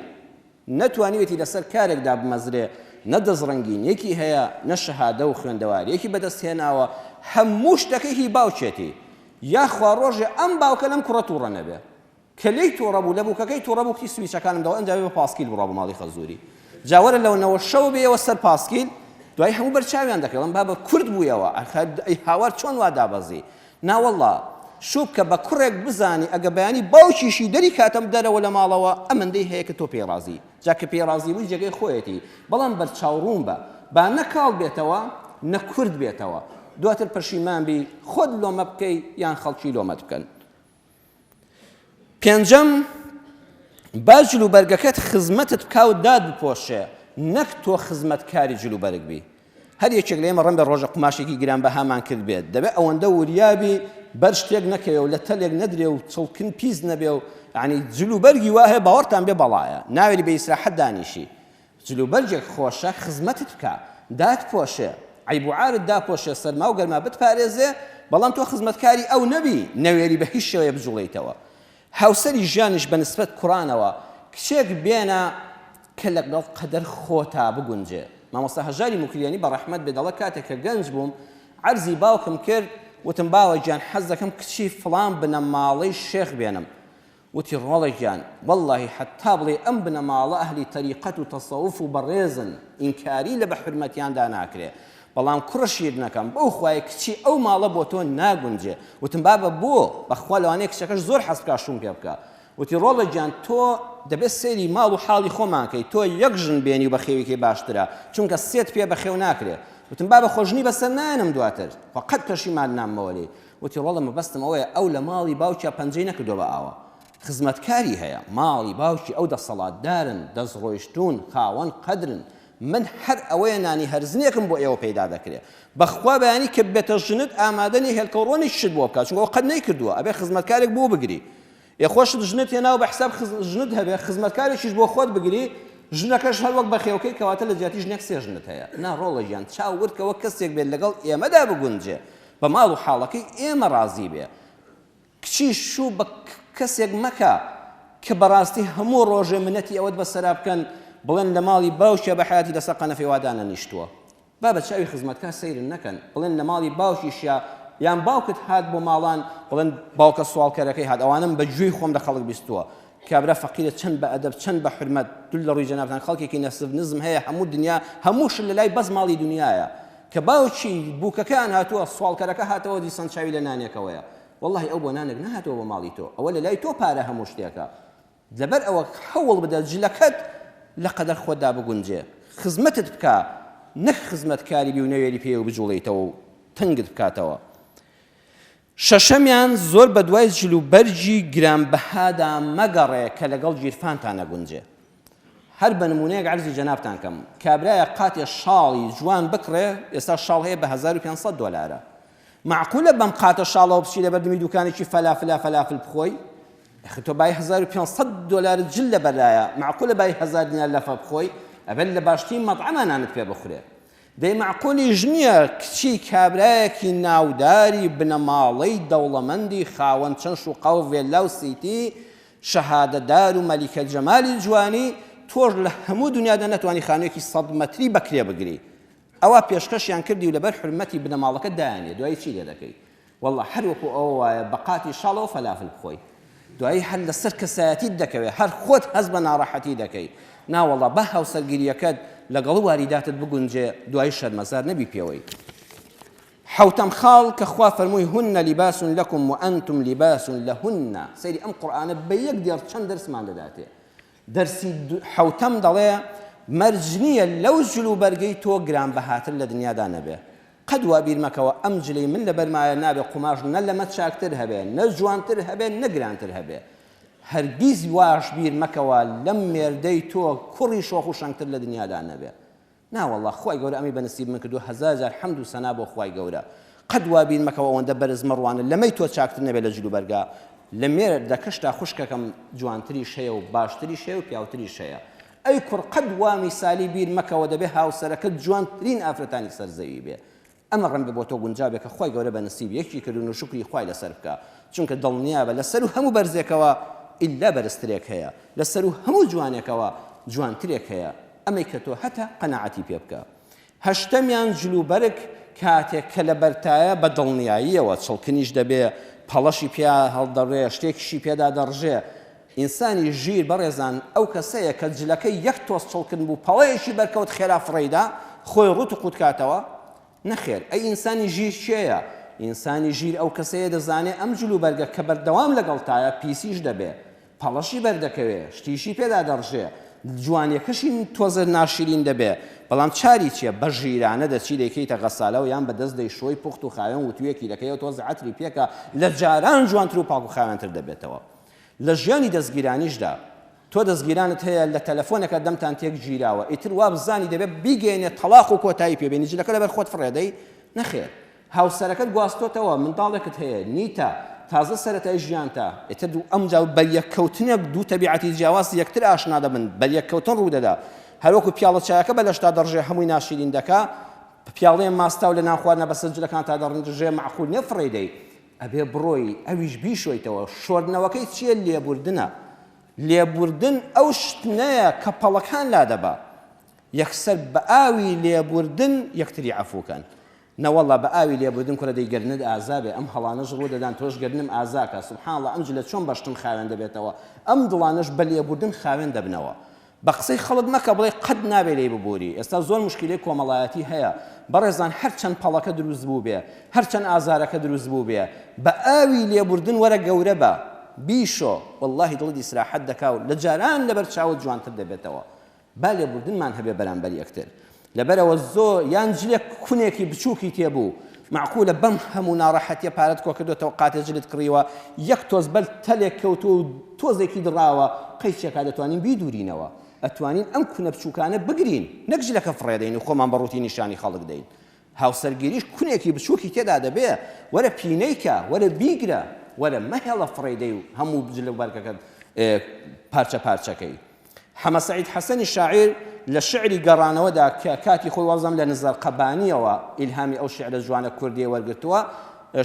نەتوانیوێتی لەسەر کارێکدا بمەزرێ نە دەزڕەنگینیەکی هەیە نە شەهادە و خوێندەواریەکی بەدەستهێناوە هەموو شتەکەی هی باوکێتی یاخوا ڕۆژێ ئەم باوکە لەم کوڕە تووڕە نەبێ کە لی تووڕە بوو لە بووکەکەی تووڕە بوو کتی سویچەکانمداوە ئەنجا بێ بە پاسکیل بڕا بە ماڵی خەزووری جاوەرە لەونەوە شەو بێەوە سەر پاسکیل دوای هەموو بەرچاویان دەکەڵم با بە کورد بوویەوە ئەی هاوار چۆن وا دابەزی ناوەڵڵا شوب کە بە کوڕێک بزانی ئەگە بەیانی باوکیشی دەری کاتەم دەرەوە لە ماڵەوە ئەمەندەی هەیە کە تۆ پێڕازی جاکە پێڕازی بووی جێگەی خۆیەتی بەڵام بەرچاوڕوون بە با نە کاڵ بێتەوە نە کورد بێتەوە دواتر پەشیمان بی خۆت لۆمە بکەی یان خەڵکی لۆمەت بکەن پێنجەم با جلوبەرگەکەت خزمەتت بکا و داد بپۆشێ نەک تۆ خزمەتکاری جلوبەرگ بی هەر یەکێک لە ئێمە ڕەن بە ڕۆژە قماشێکی گرانبەهامان کرد بێت دەبێت ئەوەندە وریابی بەر شتێک نەکەوێ و لە تەلێک نەدرێ و چڵکن پیس نەبێ و یعنی جلوبەرگی وایە باوەڕتان بێ بەڵایە ناوێری بە ئیسراحەت دانیشی جلوبەرجێک خۆشە خزمەتت بکە دات پۆشێ عیب و عارت داپۆشێ سەرما و گەرما بتپارێزێ بەڵام تۆ خزمەتکاری ئەو نەبی نەوێری بە هیچ شێوەیە بجوڵیتەوە هاوسەری ژیانیش بە نسبەت کوڕانەوە کچێک بێنە کە لەگەڵ قەدەر خۆتا بگونجێ مامۆستا هەژاری موکریانی بە ڕەحمەت بێ دەڵێ کاتێک کە گەنج بووم عەرزی باوکم کرد وتم باوە گیان حەز دەکەم کچی فڵان بنە ماڵەی شێخ بێنم وتی ڕۆڵە گیان وەڵڵاهی حەتا بڵێ ئەم بنە ماڵە ئەهلی تەریقەت و تەسەووف و بەڕێزن ئینکاری لە بە حورمەتیاندا ناکرێ بەڵام کوڕەشیر نەکەم بەو خوایە کچی ئەو ماڵە بۆ تۆ ناگونجێ وتم بابە بۆ بەخوا لەوانەیە کچەکەش زۆر حەز بکا شوم پێ بکە وتی ڕۆڵە گیان تۆ دەبێت سێری ماڵ و حاڵی خۆمانکەی تۆ یەک ژن بێنی و بە خێوێکی باشترە چونکە سێت پێ بەخێو ناکرێ وتم بابە خۆشنی بەسەر نایەنم دواتر فەقەت پەشیمان نامەوە لێ وتی ڕۆڵە مەبەستم ئەوەیە ئەو لە ماڵی باوکیە پەنجەی نەکردووە بە ئاوە خزمەتکاری هەیە ماڵی باوکی ئەو دەسەڵاتدارن دەستڕۆیشتون خاوەن قەدرن من هەر ئەوەیە نانی هەرزنێکم بۆ ئێوە پەیدا دەکرێت بەخوا بەیانی کە بێتە ژنت ئامادەنی هێلکەڕۆنی شت بۆ بکات چونکە قەت نەیکردووە ئەبێ خزمەتکارێک بۆ بگری خۆشت ژنت هێناو بە حساب ژنت هەبێ خزمەتکارێکیش بۆ خۆت بگری ژنەکەش هەر وەک بەخێوکەی کەواتە لە جیاتی ژنێک سێ ژنت هەیە ناڕۆڵە گیان چاورکەوە کەسێک بێت لەگەڵ ئێمەدا بگونجێ بە ماڵ و حاڵەکەی ئێمە ڕازی بێ کچی شوو بە کەسێک مەکە کە بەڕاستی هەموو ڕۆژێ منەتی ئەوەت بەسەرا بکەن بڵێن لە ماڵی باوکیە بە حیاتی دەسە قەنەفی وادانە نیشتووە با بە چاوی خزمەتکار سەیرن نەکەن بڵێن لە ماڵی باوکیشە یان باوکت هات بۆ ماڵان بڵێن باوکە سوالکەرەکەی هات ئەوانم بە گوێی خۆم لە خەڵک بیستووە کابرا فەقیرە چەند بە ئەدەب چەند بە حورمەت دوول لە ڕووی جەنابتان خەڵکێکی نەسب نزم هەیە هەموو دنیا هەمووش لە لای بەس ماڵی دنیایە کە باوکی بووکەکان هاتووە سوالکەرەکە هاتەوە دیسان چاوی لە نانێکەوەیە والله ئەو بۆ نانێک نهاتەوە بە ماڵی تۆ ئەوە لە لای تۆ پارە هەموو شتێکە لەبەر ئەوە هەوڵ بدە جلەکەت لە قەدەر خۆتدا بگونجێ خزمەتت بکە نەک خزمەتکاری بی و نەوێری پێ و بجوڵیتەوە و تنگت بکاتەوە شەشەمیان زۆر بە دوای جلوبەرجی گرانبەهادا مەگەڕێ کە لەگەڵ گیرفانتان نەگونجێ هەر بە نمونەیەک عەرزی جەنابتان کەم کابرایە قاتێ شاڵی جوان بکڕێ ئێستا شاڵ هەیە بە 1500 دۆلارە معقولە بەم قاتە شاڵەوە بچی لە بەردەمی دوکانێکی فەلافل بخۆی تۆ بای 1500 دۆلار جل لە بەرایە معقولە بای 1000 دینار لەفە بخۆی ئەبەر لە باشترین مەطعەمانانت پێ بخورێ دەی معقولیش نییە کچی کابرایەکی ناوداری بنەماڵەی دەوڵەمەندی خاوەن چەند شوقە و ڤێلا و سیتی شەهادەدار و مەلیکە جەمالی جوانی تۆش لە هەموو دنیادا نەتوانی خانوویەکی 100 مەتری بەکرێ بگری ئەوە پێشکەشیان کردی و لەبەر حرمەتی بنەماڵەکە دایانێ دوای چی لێ دەکەی والله هەر وەکو ئەوە وایە بە قاتی شاڵەوە فەلافل بخۆی دوایی هەر لەسەر کەسایەتیت دەکەوێت هەر خۆت هەز بە ناڕەحەتی دەکەی ناوەڵە بە هاوسەرگیریەکەت لەگەڵ واریداتت بگونجێ دوای شەرمەزار نەبی پێوەی حوتەم خاڵ کە خوا فەرمووی هن لیباس لەکم و ئەنتم لیباس لەهن سەیری ئەم قورئانە بە یەک دێڕ چەند دەرسمان دەداتێ دەرسی حوتەم دەڵێ مەرج نییە لەو جلوبەرگەی تۆ گرانبەهاتر لە دنیادا نەبێ قەد وا بیر مەکەوە ئەم جلەی من لەبەرمایە نابێ قوماش نە لەمە چاکتر هەبێ نە جوانتر هەبێ نە گرانتر هەبێ هەرگیز واش بیر مەکەوە لەم مێردەی تۆ کوڕی شۆخ و شەنگتر لە دنیادا نەبێ ناوەڵڵا خوای گەورە ئەمی بەنسیب من کردو هەزار حەمد و سەنا بۆ خوای گەورە قەد وا بیر مەکەوە ئەوەندە بەرز مەڕوانە لەمەی تۆ چاکتر نەبێ لە جلوبەرگا لە مێردە کەشتا خوشکەکەم جوانتریش هەیە و باشتریش هەیە و پیاوتریش هەیە ئەی کوڕ قەد وا میسالی بیر مەکەوە دەبێ هاوسەرەکەت جوانترین ئافرەتانی سەرزەوی بێ ئەمە ڕەنگە بۆ تۆ گونجابێک کە خوای گەورە بەنسیب یەکی کردون و شکری خوای لەسەر بکە چونکە دڵنیابە لەسەر و هەموو بەرزێکەوە ئیلا بەرزترێک هەیە لەسەر و هەموو جوانێکەوە جوانترێک هەیە ئەمەی کە تۆ هەتا قەناعەتی پێ بکە هەشتەمیان جلوبەرگ کاتێک کە لە بەرتایە بە دڵنیاییەوە چڵکنیش دەبێ پەڵەشی پیا هەڵدەڕێ شتێکیشی پێدا دەڕژێ ئینسانی ژیر بەڕێزان ئەو کەسەیە کە جلەکەی یەک تۆس چڵکن بوو پەڵەیەکی بەرکەوت خێرا فڕێیدا خۆی ڕوت و قوتکاتەوە نەخێر ئەی ئینسانی ژیر چێیە ئینسانی ژیر ئەو کەسەیە دەزانێ ئەم جلوبەرگە کە بەردەوام لەگەڵتایە پیسیش دەبێ پەڵەشی بەردەکەوێ شتیشی پێدا دەڕژێ جوانیەکەشی تۆزە ناشرین دەبێ بەڵام چاری چییە بە ژیرانە دەچی دەیکەیتە غەسالەوە یان بەدەست دەی شۆی پوخت و خاوێن وتویەکی دەکەیەوە تۆزە عەتری پێکە لە جاران جوانتر و پاک و خاوێنتر دەبێتەوە لە ژیانی دەستگیرانیشدا تۆ دەستگیرانت هەیە لە تەلەفۆنەکە دەمتان تێک گیراوە ئیتر وا بزانی دەبێت بیگەێنێت تەلاق و کۆتایی پێبێنی جلەکە لەبەر خۆت فڕێدەی نەخێر هاوسەرەکەت گواستۆتەوە منداڵێکت هەیە نیتە تازە سەرەتای ژیانتە ئێتە ئەمجا بەریەککەوتنێک دوو تەبیعەتی جیاواز یەکتر ئاشنا دەبن بەریەککەوتن ڕوو دەدا هەروەکو پیاڵە چایەکە بە لەشتا دەڕژێ هەمووی ناشرین دەکا پیاڵەیە ماستا و لە نان خواردنە بە سەرجلەکان تا دەڕژێ معقول نییە فڕێ دەی ئەبێ بڕۆی ئەویش بیشۆیتەوە شۆردنەوەکەی چییە لێبوردنە لێبوردن ئەو شتنەیە کە پەڵەکان لا دەبا یەکسەر بە ئاوی لێبوردن یەکتری عەفوکەن نەوەڵڵا بە ئاوی لێبوردن کورە دەیگەرنت ئازابێ ئەم هەڵانەش ڕوو دەدان تۆش گەرنم ئازاکە سوبحان الله ئەم جلە چۆن بەشتم خاوێن دەبێتەوە ئەم دڵانەش بە لێبوردن خاوێن دەبنەوە بە قسەی خەڵک مەکە بڵێ قەت نابێ لێی ببووری ئێستا زۆر مشکلەی کۆمەڵایەتی هەیە بەڕێزان هەرچەند پەڵەکە دروست بوو بێ هەرچەند ئازارەکە دروست بوو بێ بە ئاوی لێبوردن وەرە گەورە بە بیشۆ واللهی دڵت ئیسراحەت دەکا و لە جاران لەبەر چاوت جوانتر دەبێتەوە با لێبوردنمان هەبێ بەرامبەر یەکتر لەبەرەوە زۆر یان جلێک کونێکی بچووکی تێبوو معقولە بەم هەموو ناڕەحەتیە پارەت کۆ کردوێتەوە قاتێ جلت کڕیوە یەک تۆز بەل تەلێک کەوتووە و تۆزێکی دڕاوە قەیچێکا دەتوانین بیدورینەوە ئەتوانین ئەم کونە بچووکانە بگرین نەک جلەکە فڕێدەین و خۆمان بە ڕووتی نیشانی خەڵک دەین هاوسەرگیریش کونێکی بچووکی تێدا دەبێ وەرە پینەیکە وەرە بیگرە وەرە مەهێڵە فڕێدەی و هەموو جلە بەرگەکە پارچە پارچەکەی حەمە سەعید حەسەنی شاعیر لە شعری گەڕانەوەدا کە کاتی خۆی وەڵزەم لە نزار قەبانیەوە ئیلهامی ئەو شعرە جوانە کوردیە وەرگرتووە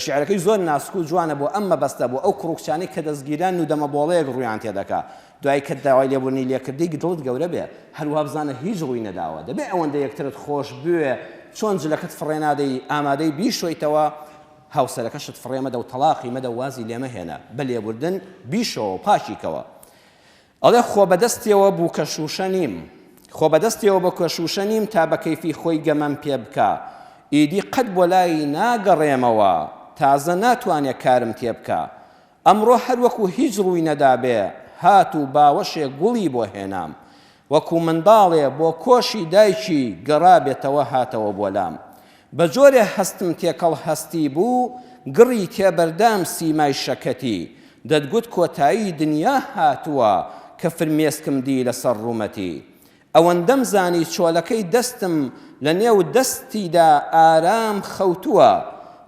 شعرەکەی زۆر ناسک و جوانە بۆ ئەمە بەستە بۆ ئەو کوڕکچانەی کە دەستگیران و دەمەبۆڵەیەک ڕوویان تێدەکا دوای کە داوای لێبوورنی لێکردی دڵت گەورە بێ هەروها بزانە هیچ ڕووی نەداوە دەبێ ئەوەندە یەکترت خۆش بوێ چۆن جلەکەت فڕێنادەی ئامادەی بیشۆیتەوە هاوسەرەکەشت فڕێ مەدە و تەلاقی مەدە وازی لێمە هێنا بە لێبوردن بیشەوە پاشیکەوە ئەڵێ خۆ بەدەستیەوە بوو کە شوشە نیم خۆ بەدەستیەوە بە کەشوشە نیم تا بە کەیفی خۆی گەمەم پێ بکە ئیدی قەت بۆ لای ناگەڕێمەوە تازە ناتوانێت کارم تێ بکە ئەمڕۆ هەروەکو هیچ ڕووی نەدابێ هات و باوەشێک گوڵی بۆ هێنام وەکو منداڵێ بۆ کۆشی دایکی گەڕابێتەوە هاتەوە بۆ لام بە جۆرێ هەستم تێکەڵ هەستی بوو گڕی تێبەردام سیمای شەکەتی دەتگوت کۆتایی دنیا هاتووە کە فرمێسکم دی لەسەر ڕوومەتی ئەوەندەم زانی چۆلەکەی دەستم لە نێو دەستیدا ئارام خەوتووە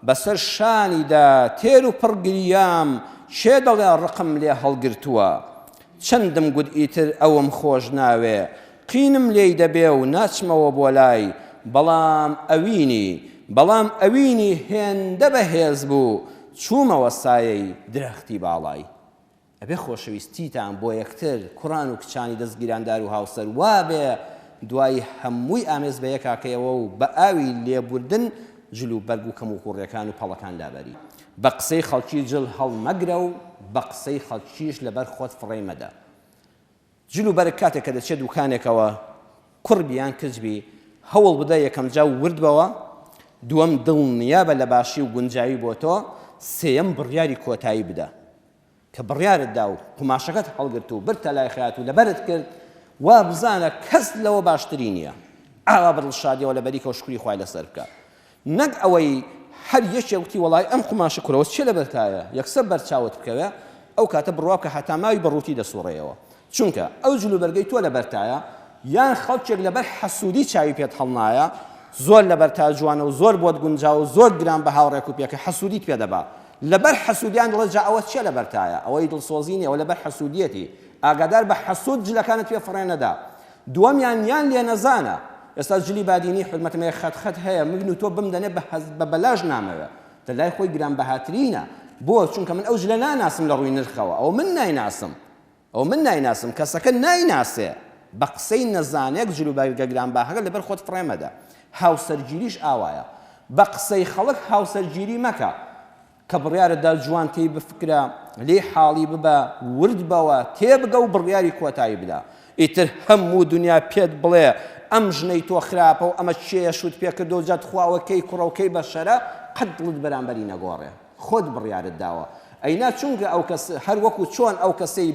بەسەر شانیدا تێر و پڕگریام شێ دەڵێ ڕقم لێ هەڵگرتووە چەندم گوت ئیتر ئەوم خۆش ناوێ قینم لێی دەبێ و ناچمەوە بۆ لای بەڵام ئەوینی هێندە بەهێز بوو چوومەوە سایەی درەختی باڵای ئەبێ خۆشەویستیتان بۆ یەکتر کوڕان و کچانی دەستگیراندار و هاوسەر وابێ دوای هەمووی ئامێز بە یەکاکەیەوە و بە ئاوی لێبوردن جل و بەرگ و کەم و کوڕیەکان و پەڵەکان دابەری بە قسەی خەڵکی جل هەڵمەگرە و بە قسەی خەڵکیش لەبەر خۆت فڕێ مەدە جل و بەرگ کاتێک کە دەچێت دوکانێکەوە کوڕبیان کچبی هەوڵ بدە یەکەم جا وردبەوە دووەم دڵنیابە لە باشی و گونجاوی بۆ تۆ سێیەم بڕیاری کۆتایی بدە کە بڕیارت دا و قماشەکەت هەڵگرت و برتە لای خەیات و لەبەرت کرد وا بزانە کەس لەوە باشتری نییە ئاوا بڕڵشادیەوە لەبەریکە و شکری خوای لەسەر بکە نەک ئەوەی هەر یەکێ وتی وەڵای ئەم قماشە کوڕەوە چێ لەبەرتایە یەکسەر بەرچاوت بکەوێ ئەو کاتە بڕوا بکە هەتا ماوی بەڕووتی دەسوڕێەوە چونکە ئەو جلوبەرگەی تۆ لەبەرتایە یان خەڵکێک لەبەر حەسوودی چاوی پێت هەڵنایە زۆر لەبەر تا جوانە و زۆر بۆت گونجاو و زۆر گران بە هاوڕێک و پێکە حەسوودیت پێ دەبا لەبەر حەسوودیان دڵێت جا ئەوە چێ لەبەرتایە ئەوەی دڵسۆزی نیە ئەوە لەبەر حەسوودیەتی ئاگادار بە حەسوود جلەکانت پێ فڕێ نەدا دووەمیان یان لێ نەزانە ئێستا جلی بادینی حرمەتمەیە خەت هەیە مگن و تۆ بمدەنێ بە بەلاژ نامەوێ دەلای خۆی گران بەهاترینە بۆ چونکە من ئەو جلە ناناسم لە ڕووی نرخەوە ئەو من نایناسم کەسەکە نایناسێ بە قسەی نەزانێک جلوبەرگە گرانباهەکە لەبەر خۆت فڕێ مەدە هاوسەرگیریش ئاوایە بە قسەی خەڵک هاوسەرگیری مەکە کە بڕیارەدا جوان تێی بفکرە لێ حاڵی ببە ورد بەوە تێبگە و بڕیاری کۆتایی بدە ئیتر هەموو دنیا پێت بڵێ ئەم ژنەی تۆ خراپە و ئەمە چێە شوت پێ کردو جات خواوەکەی کوڕەوەکەی بەشەرە قەت دڵت بەرامبەری نەگۆڕێ خۆت بڕیارت داوە ئەینا چونکە ئەو کەس هەر وەکو چۆن ئەو کەسەی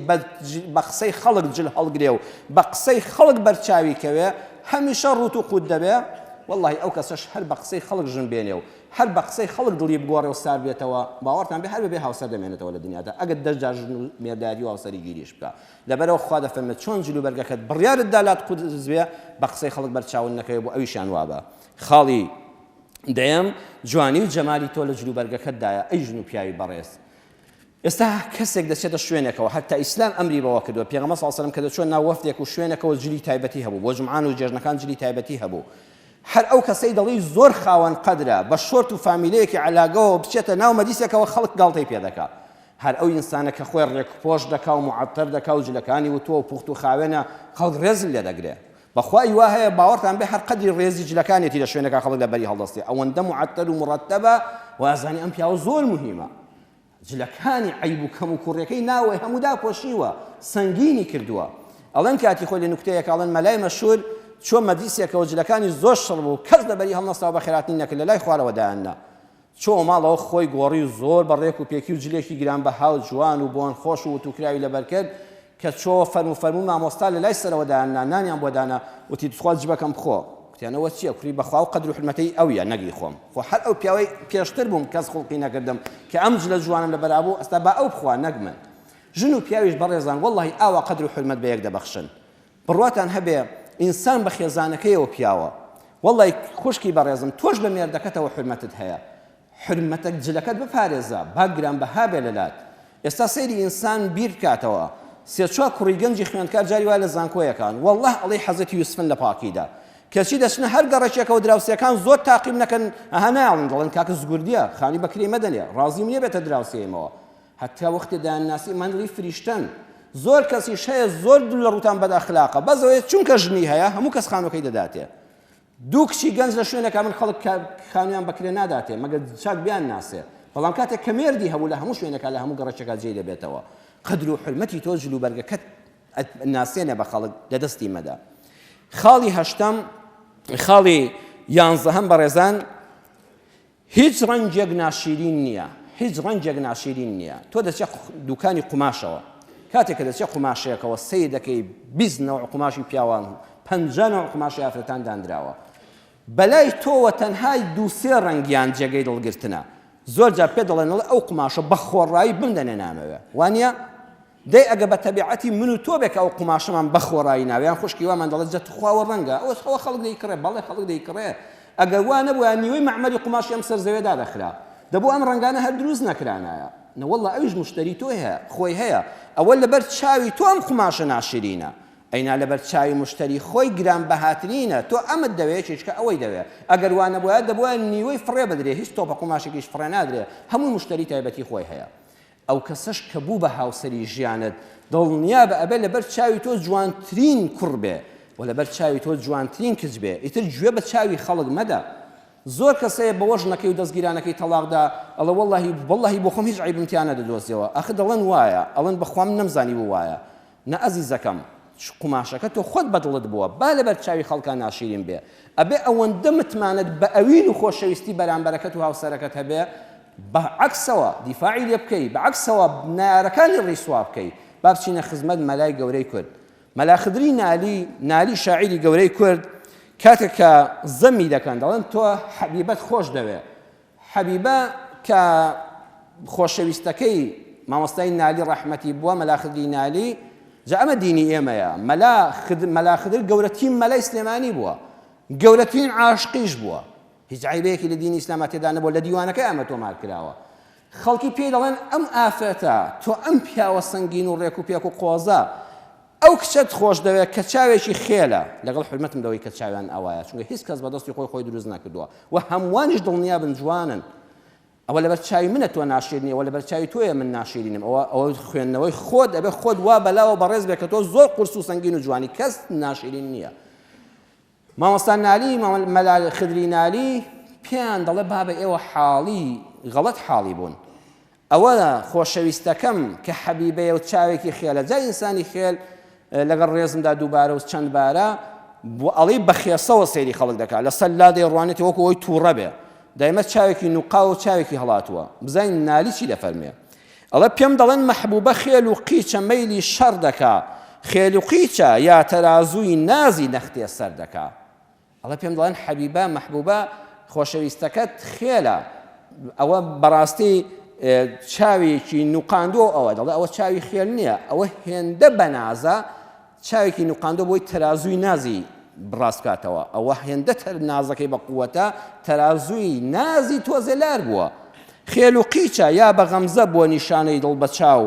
بە قسەی خەڵک جل هەڵگرێ و بە قسەی خەڵک بەرچاوی کەوێ هەمیشە ڕوت و قوت دەبێ والله ئەو کەسەش هەر بە قسەی خەڵک ژن بێنێ و هەر بە قسەی خەڵک دڵی بگۆڕێ و سار بێتەوە باوەڕتان بێ هەر بێ هاوسەر دەمێنێتەوە لە دنیادا ئەگەر دەستجار ژن و مێرداری و هاوسەری گیریش بکە لەبەرەوە خوا دەفەرمێت چۆن جلوبەرگەکەت بڕیارت دا لات قوت زوێ بە قسەی خەڵک بەرچاون نەکەوێ بۆ ئەویشیان وابە خاڵی دەیەم جوانی و جەمالی تۆ لە جلوبەرگەکەتدایە ئەی ژن و پیاوی بەڕێز. ئێستا کەسێک دەچێتە شوێنێکەوە هەتا ئیسلام ئەمری بەوە کردووە پێغەمبەر صلی الله علیه و سلم کە دەچوە ناو وەفدێک و شوێنێکەوە جلی تایبەتی هەبوو بۆ جومعان و جێژنەکان جلی تایبەتی هەبوو هەر ئەو کەسەی دەڵی زۆر خاوەن قەدرە بە شۆرت و فامیلەیەکی عەلاگەوە بچێتە ناو مەجلیسێکەوە خەڵک گاڵتەی پێ دەکات هەر ئەو ئینسانە کە خۆی ڕێکپۆش دەکا و معەتەر دەکا و جلەکانی وتووە و پوخت و خاوێنە خەڵک ڕێزل لێ دەگرێ بەخوای وا هەیە باوەڕتان بێ هەر قەدری ڕێزی جلەکانێتی لە شوێنەکە خەڵک لەبەری هەڵدەستێ ئەوەندە معەتەر و مڕەتەبە و ئازانی ئەم پیاوە زۆر مهمە جلەکانی عیب و کەم و کوڕیەکەی ناوەی هەموو داپۆشیوە سەنگینی کردووە ئەڵێن کاتی خۆی لە نوکتەیەک ئەڵێن مەلای مەشهور چۆن مەجلیسێکەوە جلەکانی زۆر شڕ بوو کەس لەبەری هەڵنەستاوە بە خێراتنی نەکرد لە لای خوارەوە دایاننا چۆ ماڵەوە خۆی گۆڕی و زۆر بەڕێک و پێکی و جلێکی گرانبەها و جوان و بۆن خۆش و وتوکراوی لەبەر کرد کە چۆ فەرموو مامۆستا لە لای سەرەوە دایاننا نانیان بۆ دانا وتی تخوا جبەکەم بخۆ وتیانەوە چییە کوڕی بەخوا و قەدر و حرمەتەی ئەویە نەگری خۆم خۆ هەر ئەو پیاوەی پێشتر بووم کەس خوڵقی نەکردم کە ئەم جلە جوانم لەبەر بوو ئەستا با ئەو بخوا نەک من ژن و پیاویش بەڕێزان وەڵڵاهی ئاوا قەدر و حرمەت بە یەک دەبەخشن بڕواتان هەبێ ئینسان بە خێزانەکەیەوە پیاوە وەڵڵی خوشکی بەڕێزم تۆش بە مێردەکەتەوە حرمەتت هەیە حرمەتەک جلەکەت بپارێزە با گرانبەها بێ لەلات ئێستا سەیری ئینسان بیر بکاتەوە سێ چوار کوڕی گەنجی خوێندکار جاری وای لە زانکۆیەکان وەڵڵاه ئەڵێی حەزەتی یوسفن لە پاکیدا کەچی دەچنە هەر گەڕەکێکەوە دراوسەکان زۆر تاقیم نەکەن ئەها ناڵن دەڵێن کاکە زگوردیە خانی بەکرێ مەدەنێ ڕازیم نییە بێتە دراوسێمەوە هەتا وەختی دایانناسی مەندڵی فریشتن زۆر کەسیش هەیە زۆر دوو لە ڕوتان بەداخلاقە بەزەوەی چونکە ژنی هەیە هەموو کەس خانووەکەی دەداتێ دوو کچی گەنج لە شوێنێکە من خەڵک خانوویان بەکرێ ناداتێ مەگەر چاک بیان ناسێ بەڵام کاتێک کە مێردی هەبوو لە هەموو شوێنەکە لە هەموو گەڕەکێکا جێ دەبێتەوە قەدر و حرمەتی تۆ جلوبەرگەکەت ناسێنە بە خەڵک لە دەستی مەدا خاڵی هەشتەم خاڵی یانزەهەم بەڕێزان هیچ ڕەنجێک ناشرین نییە هیچ ڕەنجێک ناشرین نییە تۆ دەچێت دوکانی قوماشەوە کاتێک کە دەچێت قوماشەیەکەوە سەی دەکەی 20 نەوع قوماشی پیاوان 50 نەوع قوماشی ئافرەتان دانراوە بەلای تۆوە تەنهای دوو-سێ ڕەنگیان جێگەی دڵگرتنە زۆر جار پێ دەڵێن ئەو قوماشە بە خۆڕایی بمدەنێ نامەوێ وانە دەی ئەگە بە تەبیعەتی من و تۆ بێک ئەو قوماشەمان بە خۆڕایی ناویان خوشکی وامان دەڵێت جە تخواوە ڕەنگە ئەوە خەڵک دەیکڕێ بەڵێ خەڵک دەیکڕێ ئەگەر وا نەبووە نیوەی مەعمەلی قوماشی ئەم سەر زەوێدا دەخرا دەبوو ئەم ڕەنگانە هەر دروست نەکرانایە نەوەڵڵا ئەویش مشتری تۆ هەیە خۆی هەیە ئەوە لەبەر چاوی تۆ ئەم قوماشە ناشرینە ئەینا لەبەر چاوی مشتری خۆی گرانبەهاترینە تۆ ئەمت دەوێت چیچکە ئەوەی دەوێت ئەگەر وا نەبووە دەبووە نیوەی فڕێ بدرێ هیچ تۆپە قوماشێکیش فڕێ نادرێ هەموو مشتری تایبەتی خۆی هەیە ئەو کەسەش کە بوو بە هاوسەری ژیانت دڵنیا بە ئەبێ لەبەر چاوی تۆ جوانترین کوڕ بێ و لەبەر چاوی تۆ جوانترین کچ بێ ئیتر گوێ بە چاوی خەڵک مەدە زۆر کەسەیە بە وەژنەکەی و دەستگیرانەکەی تەلاقدا ئەڵە وەڵڵاهی بۆ خۆم هیچ عیبم نەدەدۆزیەوە ئەخ دەڵێن وایە ئەڵێن بەخوام نەمزانی بوو وایە نە ئەزیزەکەم قوماشەکە تۆ خۆت بەدڵت بووە با لەبەر چاوی خەڵکان ناشرین بێ ئەبێ ئەوەندە متمانەت بە ئەوین و خۆشەویستی بەرامبەرەکەت و هاوسەرەکەت هەبێ بەعەکسەوە دیفاعی لێ بکەی بەعەکسەوە نارەکانی ڕیسوا بکەی با بچینە خزمەت مەلای گەورەی کورد مەلا خدری نالی شاعیری گەورەی کورد کاتێک کە زەمی دەکەن دەڵێن تۆ حەبیبەت خۆش دەوێ حەبیبە کە خۆشەویستەکەی مامۆستای نالی ڕەحمەتی بووە مەلا خدری نالی جا ئەمە دینی ئێمەیە مەلا خدر گەورەترین مەلای سلێمانی بووە گەورەترین عاشقیش بووە هیچ عیبەیەکی لە دینی ئیسلامە تێدا نەبووە لە دیوانەکەی ئەمە تۆمار کراوە خەڵکی پێی دەڵێن ئەم ئافرەتە تۆ ئەم پیاوە سەنگین و ڕێک و پێک و قۆزە ئەو کچەت خۆش دەوێت کە چاوێکی خێلە لەگەڵ حرمەتم دەوەی کە چاویان ئەوایە چونکە هیچ کەس بەدەستی خۆی دروست نەکردووە و هەمووانیش دڵنیا بن جوانن ئەوە لەبەر چاوی منە تۆ ناشرینی ئەوە لەبەر چاوی تۆیە من ناشرینم ئەوە خوێندنەوەی خۆت ئەبێ خۆت وا بەلاوە بەڕێز بێ کە تۆ زۆر قورس و سەنگین و جوانی کەس ناشرین نییە مامۆستا نالی مەلا خدری نالی پێیان دەڵێ بابە ئێوە حاڵی غەڵەت حاڵی بوون ئەوە خۆشەویستەکەم کە حەبیبەیە و چاوێکی خێلە جای ئینسانی خێل لەگەڵ ڕێزمدا دووبارە و چەند بارە بۆ ئەڵی بەخێسەوە سەیری خەڵک دەکات لەسەر لادەی ڕوانێتی وەکو ئەوی تووڕە بێ دایمە چاوێکی نوقا و چاوێکی هەڵاتووە بزانین نالی چی دەفەرمێ ئەڵە پێم دەڵێن مەحبوبە خێل و قیچە مەیلی شەڕ دەکا خێل و قیچە یا تەرازووی نازی نەختێ سەر دەکا ئەڵە پێم دەڵێن حەبیبە مەحبوبە خۆشەویستەکەت خێلە ئەوە بەڕاستی چاوێکی نوقاندۆ ئەوە دەڵێ ئەوە چاوی خێل نییە ئەوە هێندە بەنازە چاوێکی نوقاندۆ بۆی تەرازووی نازی بڕاستکاتەوە ئەوە هێندە نازەکەی بە قووەتە تەرازووی نازی تۆزێلار بووە خێل و قیچە یا بە غەمزە بۆ نیشانەی دڵ بە چاو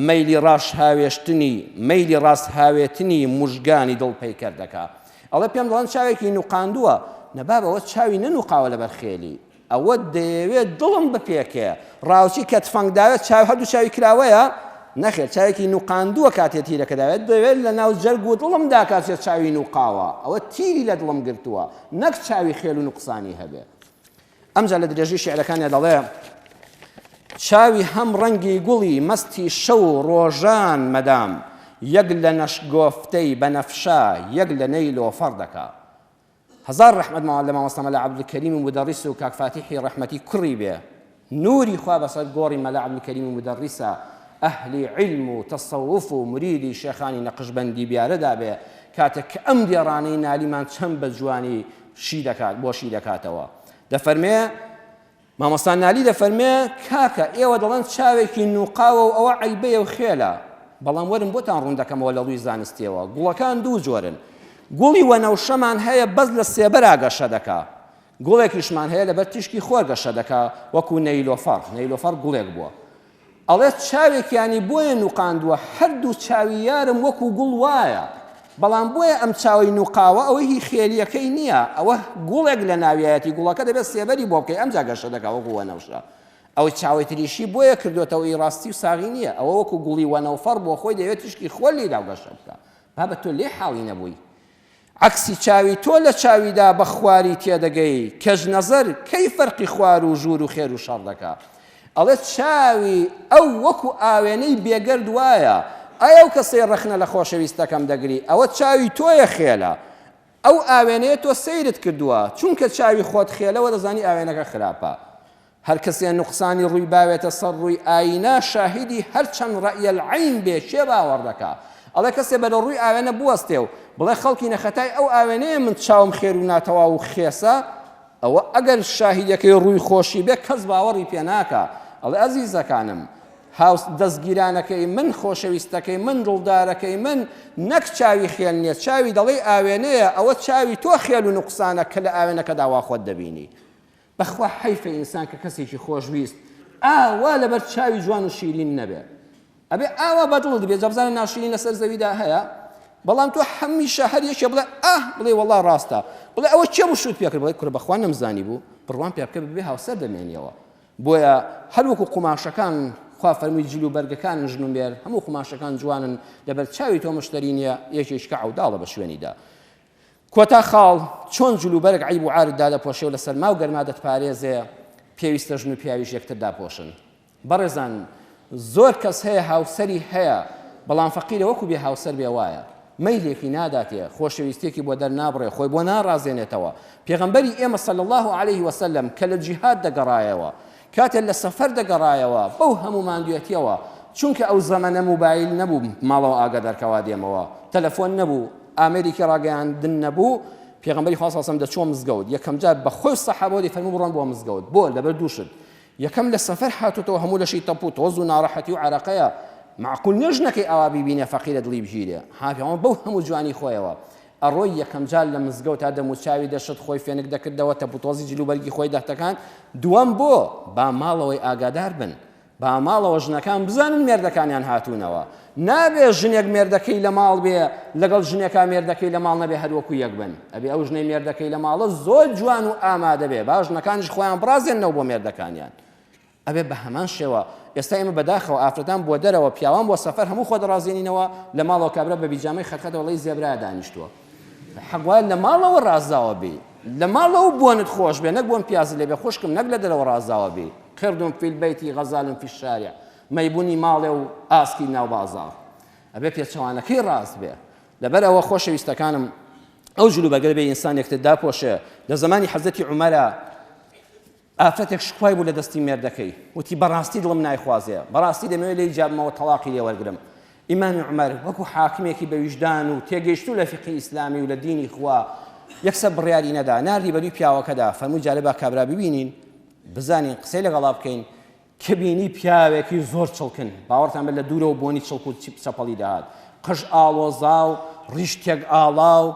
مەیلی ڕاش هاوێشتنی مەیلی ڕاست هاوێتنی موژگانی دڵ پەیکەر دەکا ئەڵێ پێم دەڵێن چاوێکی نوقاندووە نەبابەوە چاوی نەنوقاوە لەبەر خێلی ئەوە دەیەوێت دڵم بپێکێ ڕاوچی کە تفەنگداوێت چاوی هەردوو چاوی کراوەیە نەخێر چاوێکی نوقاندووە کاتێک تیرەکە داوێت دەوێت لە ناو جەرگ و دڵمدا کاتێک چاوی نوقاوە ئەوە تیری لە دڵم گرتووە نەک چاوی خێل و نوقسانی هەبێ ئەمجا لە درێژی شێعرەکانیان دەڵێ چاوی هەم ڕەنگی گوڵی مەستی شەو ڕۆژان مەدام یەک لە نەشگۆفتەی بەنەفشا یەک لە نەیلۆفەڕ دەکا هەزار ڕەحمەت لە مامۆستا مەلا عەبدولکەریم مودەڕیس و کاک فاتیحی ڕەحمەتی کوڕی بێ نوری خوا بەسەر گۆڕی مەلا عەبدولکەریم مودەڕیسە ئەهلی علم و تەسەوف و مریدی شێخانی نەقشبەندی بیارەدا بێ کاتێک کە ئەم دێڕانەی نالیمان چەند بە جوانی بۆشی دەکاتەوە دەفەرمێ مامۆستا نالی دەفەرمێ کاکە ئێوە دەڵێن چاوێکی نوقاوە و ئەوە عەیبەیە و خێلە بەڵام وەرن بۆتان ڕوون دەکەمەوە لە ڕووی زانستیەوە گوڵەکان دوو جۆرن گوڵی وەنەوشەمان هەیە بەس لە سێبەرا گەشە دەکا گوڵێکیشمان هەیە لەبەر تیشکی خۆر گەشە دەکا وەکو نەیلۆفەڕ گوڵێک بووە ئەڵێ چاوێکیانی بۆیە نوقاندووە هەردوو چاوی یارم وەکو گوڵ وایە بەڵام بۆیە ئەم چاوی نوقاوە ئەوەی هی خێلیەکەی نییە ئەوە گوڵێک لە ناویایەتی گوڵەکە دەبێت سێبەری بۆ بکەی ئەمجا گەشە دەکا وەکو وەنەوشە ئەوەی چاوی تریشی بۆیە کردوێتەوەی ڕاستی و ساغی نییە ئەوە وەکو گوڵی وەنەوفەڕ بۆ خۆی دەوێت تیشکی خۆر لێدا و گەشە بکە بابەت تۆ لێ حاڵی نەبووی عکسی چاوی تۆ لە چاویدا بە خواری تێدەگەی کەژ نەزەر کەی فەرقی خوار و ژوور و خێر و شەڕ دەکا ئەڵێ چاوی ئەو وەکو ئاوێنەی بێگەرد وایە ئایا ئەو کەسەی ڕەخنە لە خۆشەویستەکەم دەگری ئەوە چاوی تۆیە خێلە ئەو ئاوێنەیە تۆ سەیرت کردووە چونکە چاوی خۆت خێلەوە دەزانی ئاوێنەکە خراپە هەر کەسێ نوقسانی ڕووی باوێتە سەر ڕووی ئاینە شاهیدی هەرچەند ڕەئیە العەین بێ شێ باوەڕ دەکا ئەڵێ کەسێ بەرە ڕووی ئاوێنە بوەستێ و بڵێ خەڵکی نەخەتای ئەو ئاوێنەیە من چاوم خێر و ناتەوا و خێسە ئەوە ئەگەر شاهیدەکەی ڕووی خۆشی بێ کەس باوەڕی پێ ناکە ئەڵێ ئەزیزەکانم دەستگیرانەکەی من خۆشەویستەکەی من دڵدارەکەی من نەک چاوی خێل نییە چاوی دەڵێ ئاوێنەیە ئەوە چاوی تۆ خێل و نوقسانە کە لە ئاوێنەکە داوا خۆت دەبینی بەخوا حەیفە ئینسان کە کەسێکی خۆشویست ئاوا لەبەر چاوی جوان و شیرین نەبێ ئەبێ ئاوا بەدڵ دەبێت جەبزانە ناشرین لەسەر زەویدا هەیە بەڵام تۆ هەمیشە هەر یەکێ بڵێ بڵێ وەڵا ڕاستە بڵێ ئەوە چێ بشوت پێ کرد بڵێ کورە بەخوا نەمزانی بوو بڕوان پێ بکە ببێ هاوسەر دەمێنیەوە بۆیە هەر وەکو قوماشەکان خوا فەرمووی جیل و بەرگەکان ژنون بێر هەموو قوماشەکان جوانن لەبەر چاوی تۆ مشتری نییە یەکێشکە عەوداڵە بە شوێنیدا کۆتا خاڵ چۆن جلو بەرگ عیب و عاردا دەپۆشێ و لەسەر ماو گەرما دەتپارێزێ پێویستە ژن و پیاویش یەکتر داپۆشن بەڕێزان زۆر کەس هەیە هاوسەری هەیە بەڵام فەقیرە وەکو بێ هاوسەر بێ وایە مەیلێکی ناداتێ خۆشەویستێکی بۆ دەرنابڕێ خۆی بۆ ناڕازێنێتەوە پێغەمبەری ئێمە صلی الله عليه وسلم کە لە جیهاد دەگەڕایەوە کاتێک لە سەفەر دەگەڕایەوە بەو هەموو ماندوێتیەوە چونکە ئەو زەمەنە موبایل نەبوو ماڵەوە ئاگادارکەوا دێمەوە تەلەفۆن نەبوو ئامێریکی ڕاگەیاندن نەبوو پێغەمبەری خوا صلی الله علیه و سلم دەچووە مزگەوت یەکەم جار بە خۆی سەحابە دەفەرموو بڕۆن بۆ مزگەوت بۆ لەبەر دووشت یەکەم لە سەفەر هاتوتەوە هەموو لەشی تەپ و تۆز و ناڕەحەتی و عەرەقەیە معقول نەژنەکەی ئەوا بیبینێ فەقیرە دڵی بژیرێ هاپیەوە بەو هەموو جوانی خۆیەوە ئەڕۆی یەکەم جار لە مزگەوت تا دەموچاوی دەشت خۆی فێنک دەکردەوە تەپ و تۆزی جلوبەرگی خۆی دەختەکان دووەم بۆ با ماڵەوەی ئاگادار بن با ماڵەوە ژنەکان بزانن مێردەکانیان هاتوونەوە نابێ ژنێک مێردەکەی لە ماڵ بێ لەگەڵ ژنێکا مێردەکەی لە ماڵ نەبێ هەروەکو یەک بن ئەبێ ئەو ژنەی مێردەکەی لە ماڵە زۆر جوان و ئامادە بێ با ژنەکانیش خۆیان بڕازێنەوە بۆ مێردەکانیان ئەبێ بە هەمان شێوە ئێستا ئێمە بەداخەوە ئافرەتان بۆ دەرەوە پیاوان بۆ سەفەر هەموو خۆ دەڕازێنینەوە لە ماڵەوە کابرا بە بیجامەی خەرخەتەوە وەڵی زێبرایە دانیشتووە حەقوایە لە ماڵەوە ڕازاوە بێ لە ماڵەوە بۆنت خۆش بێ نەک بۆن پیازە لێ بێ خوشکم نەک لە دەرەوە ڕازاوە بێ قردون فی البەیتی غەزالن فی الشارع مەیبوونی ماڵێ و ئاسکی ناو بازاڕ ئەبێ پێچەوانەکەی ڕاست بێ لەبەر ئەوە خۆشەویستەکانم ئەو جلوبەرگە بێ ئینسان یەکتر داپۆشێ لە زمانی حەزەتی عومەرە ئافرەتێک شکوای بوو لە دەستی مێردەکەی وتی بەڕاستی دڵم نایخوازێ بەڕاستی دەمەوێت لێی جابمەوە تەڵاقی لێ وەرگرم ئیمامی عومەر وەکو حاکمێکی بە ویژدان و تێگەیشتوو لە فیقی ئیسلامی و لە دینی خوا یەکسەر بڕیاری نەدا ناردی بەدووی پیاوەکەدا فەرمووی جارێ با کابرا ببینین بزانین قسەی لەگەڵا بکەین کە بینی پیاوێکی زۆر چڵکن باوەڕتان بێت لە دوورەوە بۆنی چڵک و چەپەڵی داهات قژ ئاڵۆزا و ڕیش تێک ئاڵا و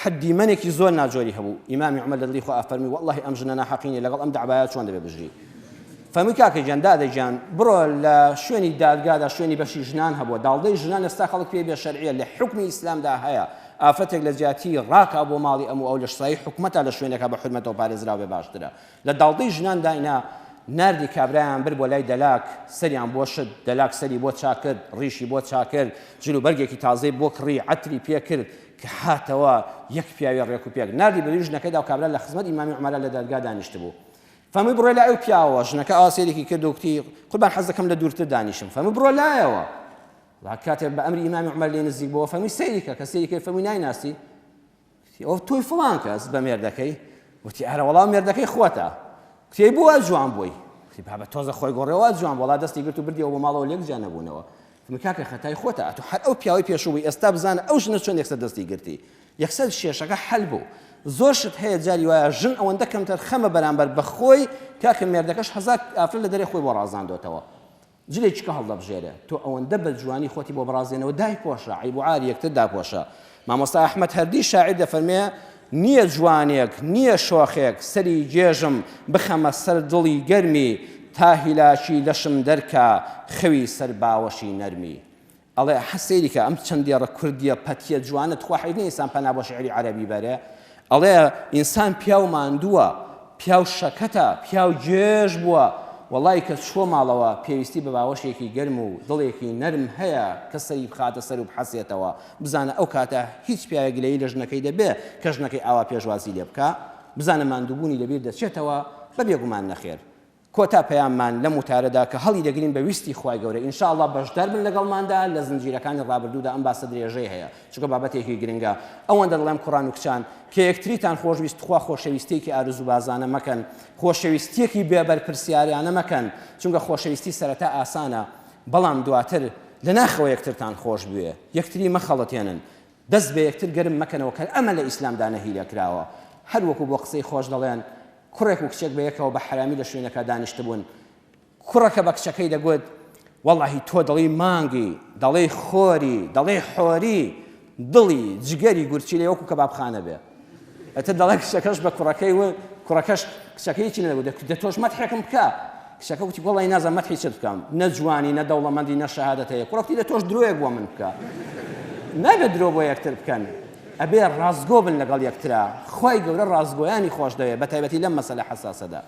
حدی منێکی زۆر ناجۆری هەبوو ئیمامی عومەر لە دڵی خوا ئەفەرمی وەڵڵاهی ئەم ژنە ناحەقینی لەگەڵ ئەم دەعبایە چۆن دەبێ بژی فەرمووی کاکە گیان دادە گیان بڕۆ لە شوێنی دادگادا شوێنی بەشی ژنان هەبووە داڵدەی ژنان ئێستا خەڵک پێ بێ شەرعیە لە حکمی ئیسلامدا هەیە ئافرەتێک لە جیاتی ڕاکا بۆ ماڵی ئەم و ئەو لە شسایی حکومەتە لە شوێنێکە بە حرمەتەوە پارێزراو بێ باشترە لە داڵدەی ژنان داینا نردی کابرایان بر بۆ لای دەلاک سەریان بۆ شت دەلاک سەری بۆ چاکرد ڕیشی بۆ چاکرد جلو بەرگێکی تازەی بۆ کڕی عەتری پێ کرد کە هاتەوە یەک پیاوی ڕێک و پێک نردی بە ژنەکەیدا و کابرا لە خزمەت ئیمامی عومەر لە دادگا دانیشت بوو فەرمووی بڕۆی لای ئەو پیاوە ژنەکە ئاسێرێکی کرد و وتی قوربان حەز دەکەم لە دوورتر دانیشم فەرمووی بڕۆ لایەوە کاتێک بە ئەمری ئیمامی عومەر لێ نزیک بووە فەرمووی سەیری کە کە سەیری کرد فەرمووی نایناسی ئەو تۆی فڵان کەس بە مێردەکەی وتی ئەرە وەڵام مێردەکەی خۆتە کتێی بووە جوان بووی بابە تۆزە خۆی گۆڕێەوە جوان وڵا دەستی گرت و بردیەوە بۆ ماڵەوە لێک جا نەبوونەوە کاکە خەتای خۆتە ئەتو هەر ئەو پیاوەی پێشووی ئێستا بزانە ئەو ژنە چۆن یەکسەر دەستی گرتی یەکسەر شێشەکە حەل بوو زۆر شت هەیە جاری وایە ژن ئەوەندە کەمتر خەمە بەرامبەر بەخۆی کاکە مێردەکەش هەزار ئافرەت لە دەرێ خۆی بۆ ڕازاندۆتەوە جلێکیکە هەڵدەبژێرێ تۆ ئەوەندە بە جوانی خۆتی بۆ بڕازێنەوە دای پۆشە عیب و عاری یەکتر داپۆشە مامۆستا ئەحمەد هەردی شاعیر دەفەرمێ نییە جوانێک نییە شۆخێک سەری گێژم بخەمە سەر دڵی گەرمی تا هیلاشی لەشم دەرکە خەوی سەر باوەشی نەرمی ئەڵێ حەسەیریکە ئەم چەندێڕە کوردیە پەتیە جوانت خوا حەیف نەی ئینسان پەنا بۆ شیعری عەرەبی بەرێ ئەڵێ ئینسان پیاو ماندووە پیاو شەکەتە پیاو گێژ بووە وەڵی کە چۆ ماڵەوە پێویستی بە باوەشێکی گەرم و دڵێکی نەرم هەیە کە سەری بخاتە سەر و بحەسێتەوە بزانە ئەو کاتە هیچ پیاوێک لەی لە ژنەکەی دەبێ کە ژنەکەی ئاوا پێشوازی لێ بکە بزانە ماندووبوونی لەبیر دەچێتەوە بە بێگومان نەخێر کۆتا پەیاممان لە موتارەدا کە هەڵی دەگرین بە ویستی خوای گەورە ئینشاءالله بەشدار بن لەگەڵماندا لە زنجیرەکانی ڕابردوودا ئەم باسە درێژەی هەیە چونکە بابەتێکی گرنگە ئەوەندە دەڵێم کوڕان و کچان کە یەکتریتان خۆشویست خوا خۆشەویستێکی ئارزوو بازانە مەکەن خۆشەویستێکی بێبەر پرسیاریانە مەکەن چونکە خۆشەویستی سەرەتا ئاسانە بەڵام دواتر لە ناخەوە یەکترتان خۆش بوێ یەکتری مەخەڵەتێنن دەست بە یەکتر گەرم مەکەنەوە کە ئەمە لە ئیسلامدا نەهیلە کراوە هەر وەکو بۆ قسەی خۆش دەڵێن کوڕێک و کچێک بە یەکەوە بە حرامی لە شوێنەکە دانیشت بوون کوڕەکە بە کچەکەی دەگوت وەڵڵاهی تۆ دەڵی مانگی دەڵێ خۆری دەڵێ حۆری دڵی جگەری گورچی لێ وەکو کەبابخانە بێ ئەتە دەڵێ کچەکەش بە کوڕەکەی و کوڕەکەش کچەکەی چی نەگوت دە تۆش مەدحێکم بکە کچەکە وتی وەڵڵی نازانم مەدحی چت بکەم نە جوانی نە دەوڵەمەندی نە شەهادەت هەیە کوڕەکەی دە تۆش درۆیەک بۆ من بکە نابێت درۆ بۆ یەکتر بکەن ئەبێ ڕازگۆ بن لەگەڵ یەکترا خی گەورە ڕازگۆیانی خۆش دەوێت بە تایبەتی لەم مەسەلە حەساسەدا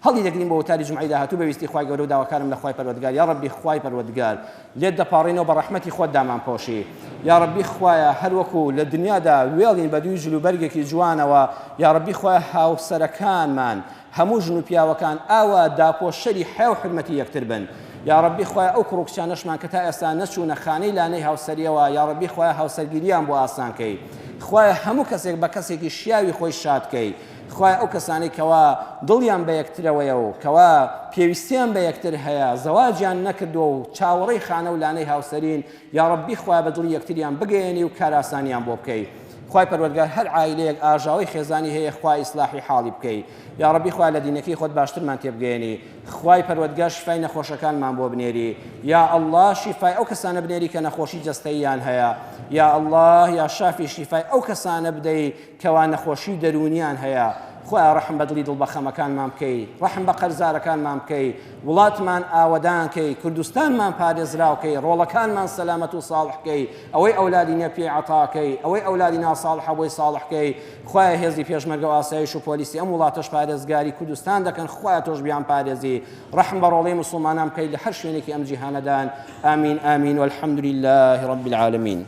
هەڵی دەگرین بە وتاری جومعی داهاتوو بەویستی خی گەورە و داواکارم لە خی پەروەردگار یا ڕەبی خی پەروەردگار لێت دەپاڕینەوە بە ڕەحمەتی خۆت دامانپۆشی یا ڕەبی خوایە هەر وەکو لە دنیادا وێڵین بە دووی جلوبەرگێکی جوانەوە یا ڕەبی خوایە هاوسەرەکانمان هەموو ژن و پیاوەکان ئاوا داپۆشەری حیا و حرمەتی یەکتر بن یا ڕەبی خوایە ئەو کوڕ و کچانەشمان کە تا ئێستا نەچوونە خانەی لانەی هاوسەریەوە یا ڕەبی خوایە هاوسەرگیریان بۆ ئاسانکەی خوایە هەموو کەسێک بە کەسێکی شیاوی خۆی شادکەی خوایە ئەو کەسانی کەوا دڵیان بە یەکترەوەیە و کەوا پێویستیان بە یەکتر هەیە زەواجیان نەکردووە و چاوەڕێی خانە و لانەی هاوسەرین یا ڕەبی خوایە بە دڵی یەکتریان بگەێنی و کار ئاسانیان بۆ بکەی خوای پەروەردگار هەر عایلەیەک ئاژاوی خێزانی هەیە خوای ئیسلاحی حاڵی بکەی یا ڕەبی خوای لە دینەکەی خۆت باشترمان تێبگەێنی خوای پەروەردگار شیفای نەخۆشەکانمان بۆ بنێری یا ئەڵڵا شیفای ئەو کەسانە بنێری کە نەخۆشی جەستەییان هەیە یا ئەڵڵا یا شافی شیفای ئەو کەسانە بدەی کەوا نەخۆشی دەرونیان هەیە خوای ڕەحم بە دڵی دڵبەخەمەکانمان بکەی ڕەحم بە قەرزارەکانمان بکەی وڵاتمان ئاوەدانکەی کوردستانمان پارێزراوکەی ڕۆڵەکانمان سەلامەت و ساڵحکەی ئەوەی ئەولادی نە پێی عەتاکەی ئەوەی ئەولادی ناساڵحە بۆی ساڵحکەی خوای هێزی پێشمەرگە و ئاسایش و پۆلیسی ئەم وڵاتەش پارێزگاری کوردستان دەکەن خوای تۆش بیان پارێزی ڕەحم بە ڕۆڵەی موسڵمانان بکەی لە هەر شوێنێکی ئەم جیهانەدان ئامین ئامین والحەمد لله رب العالمین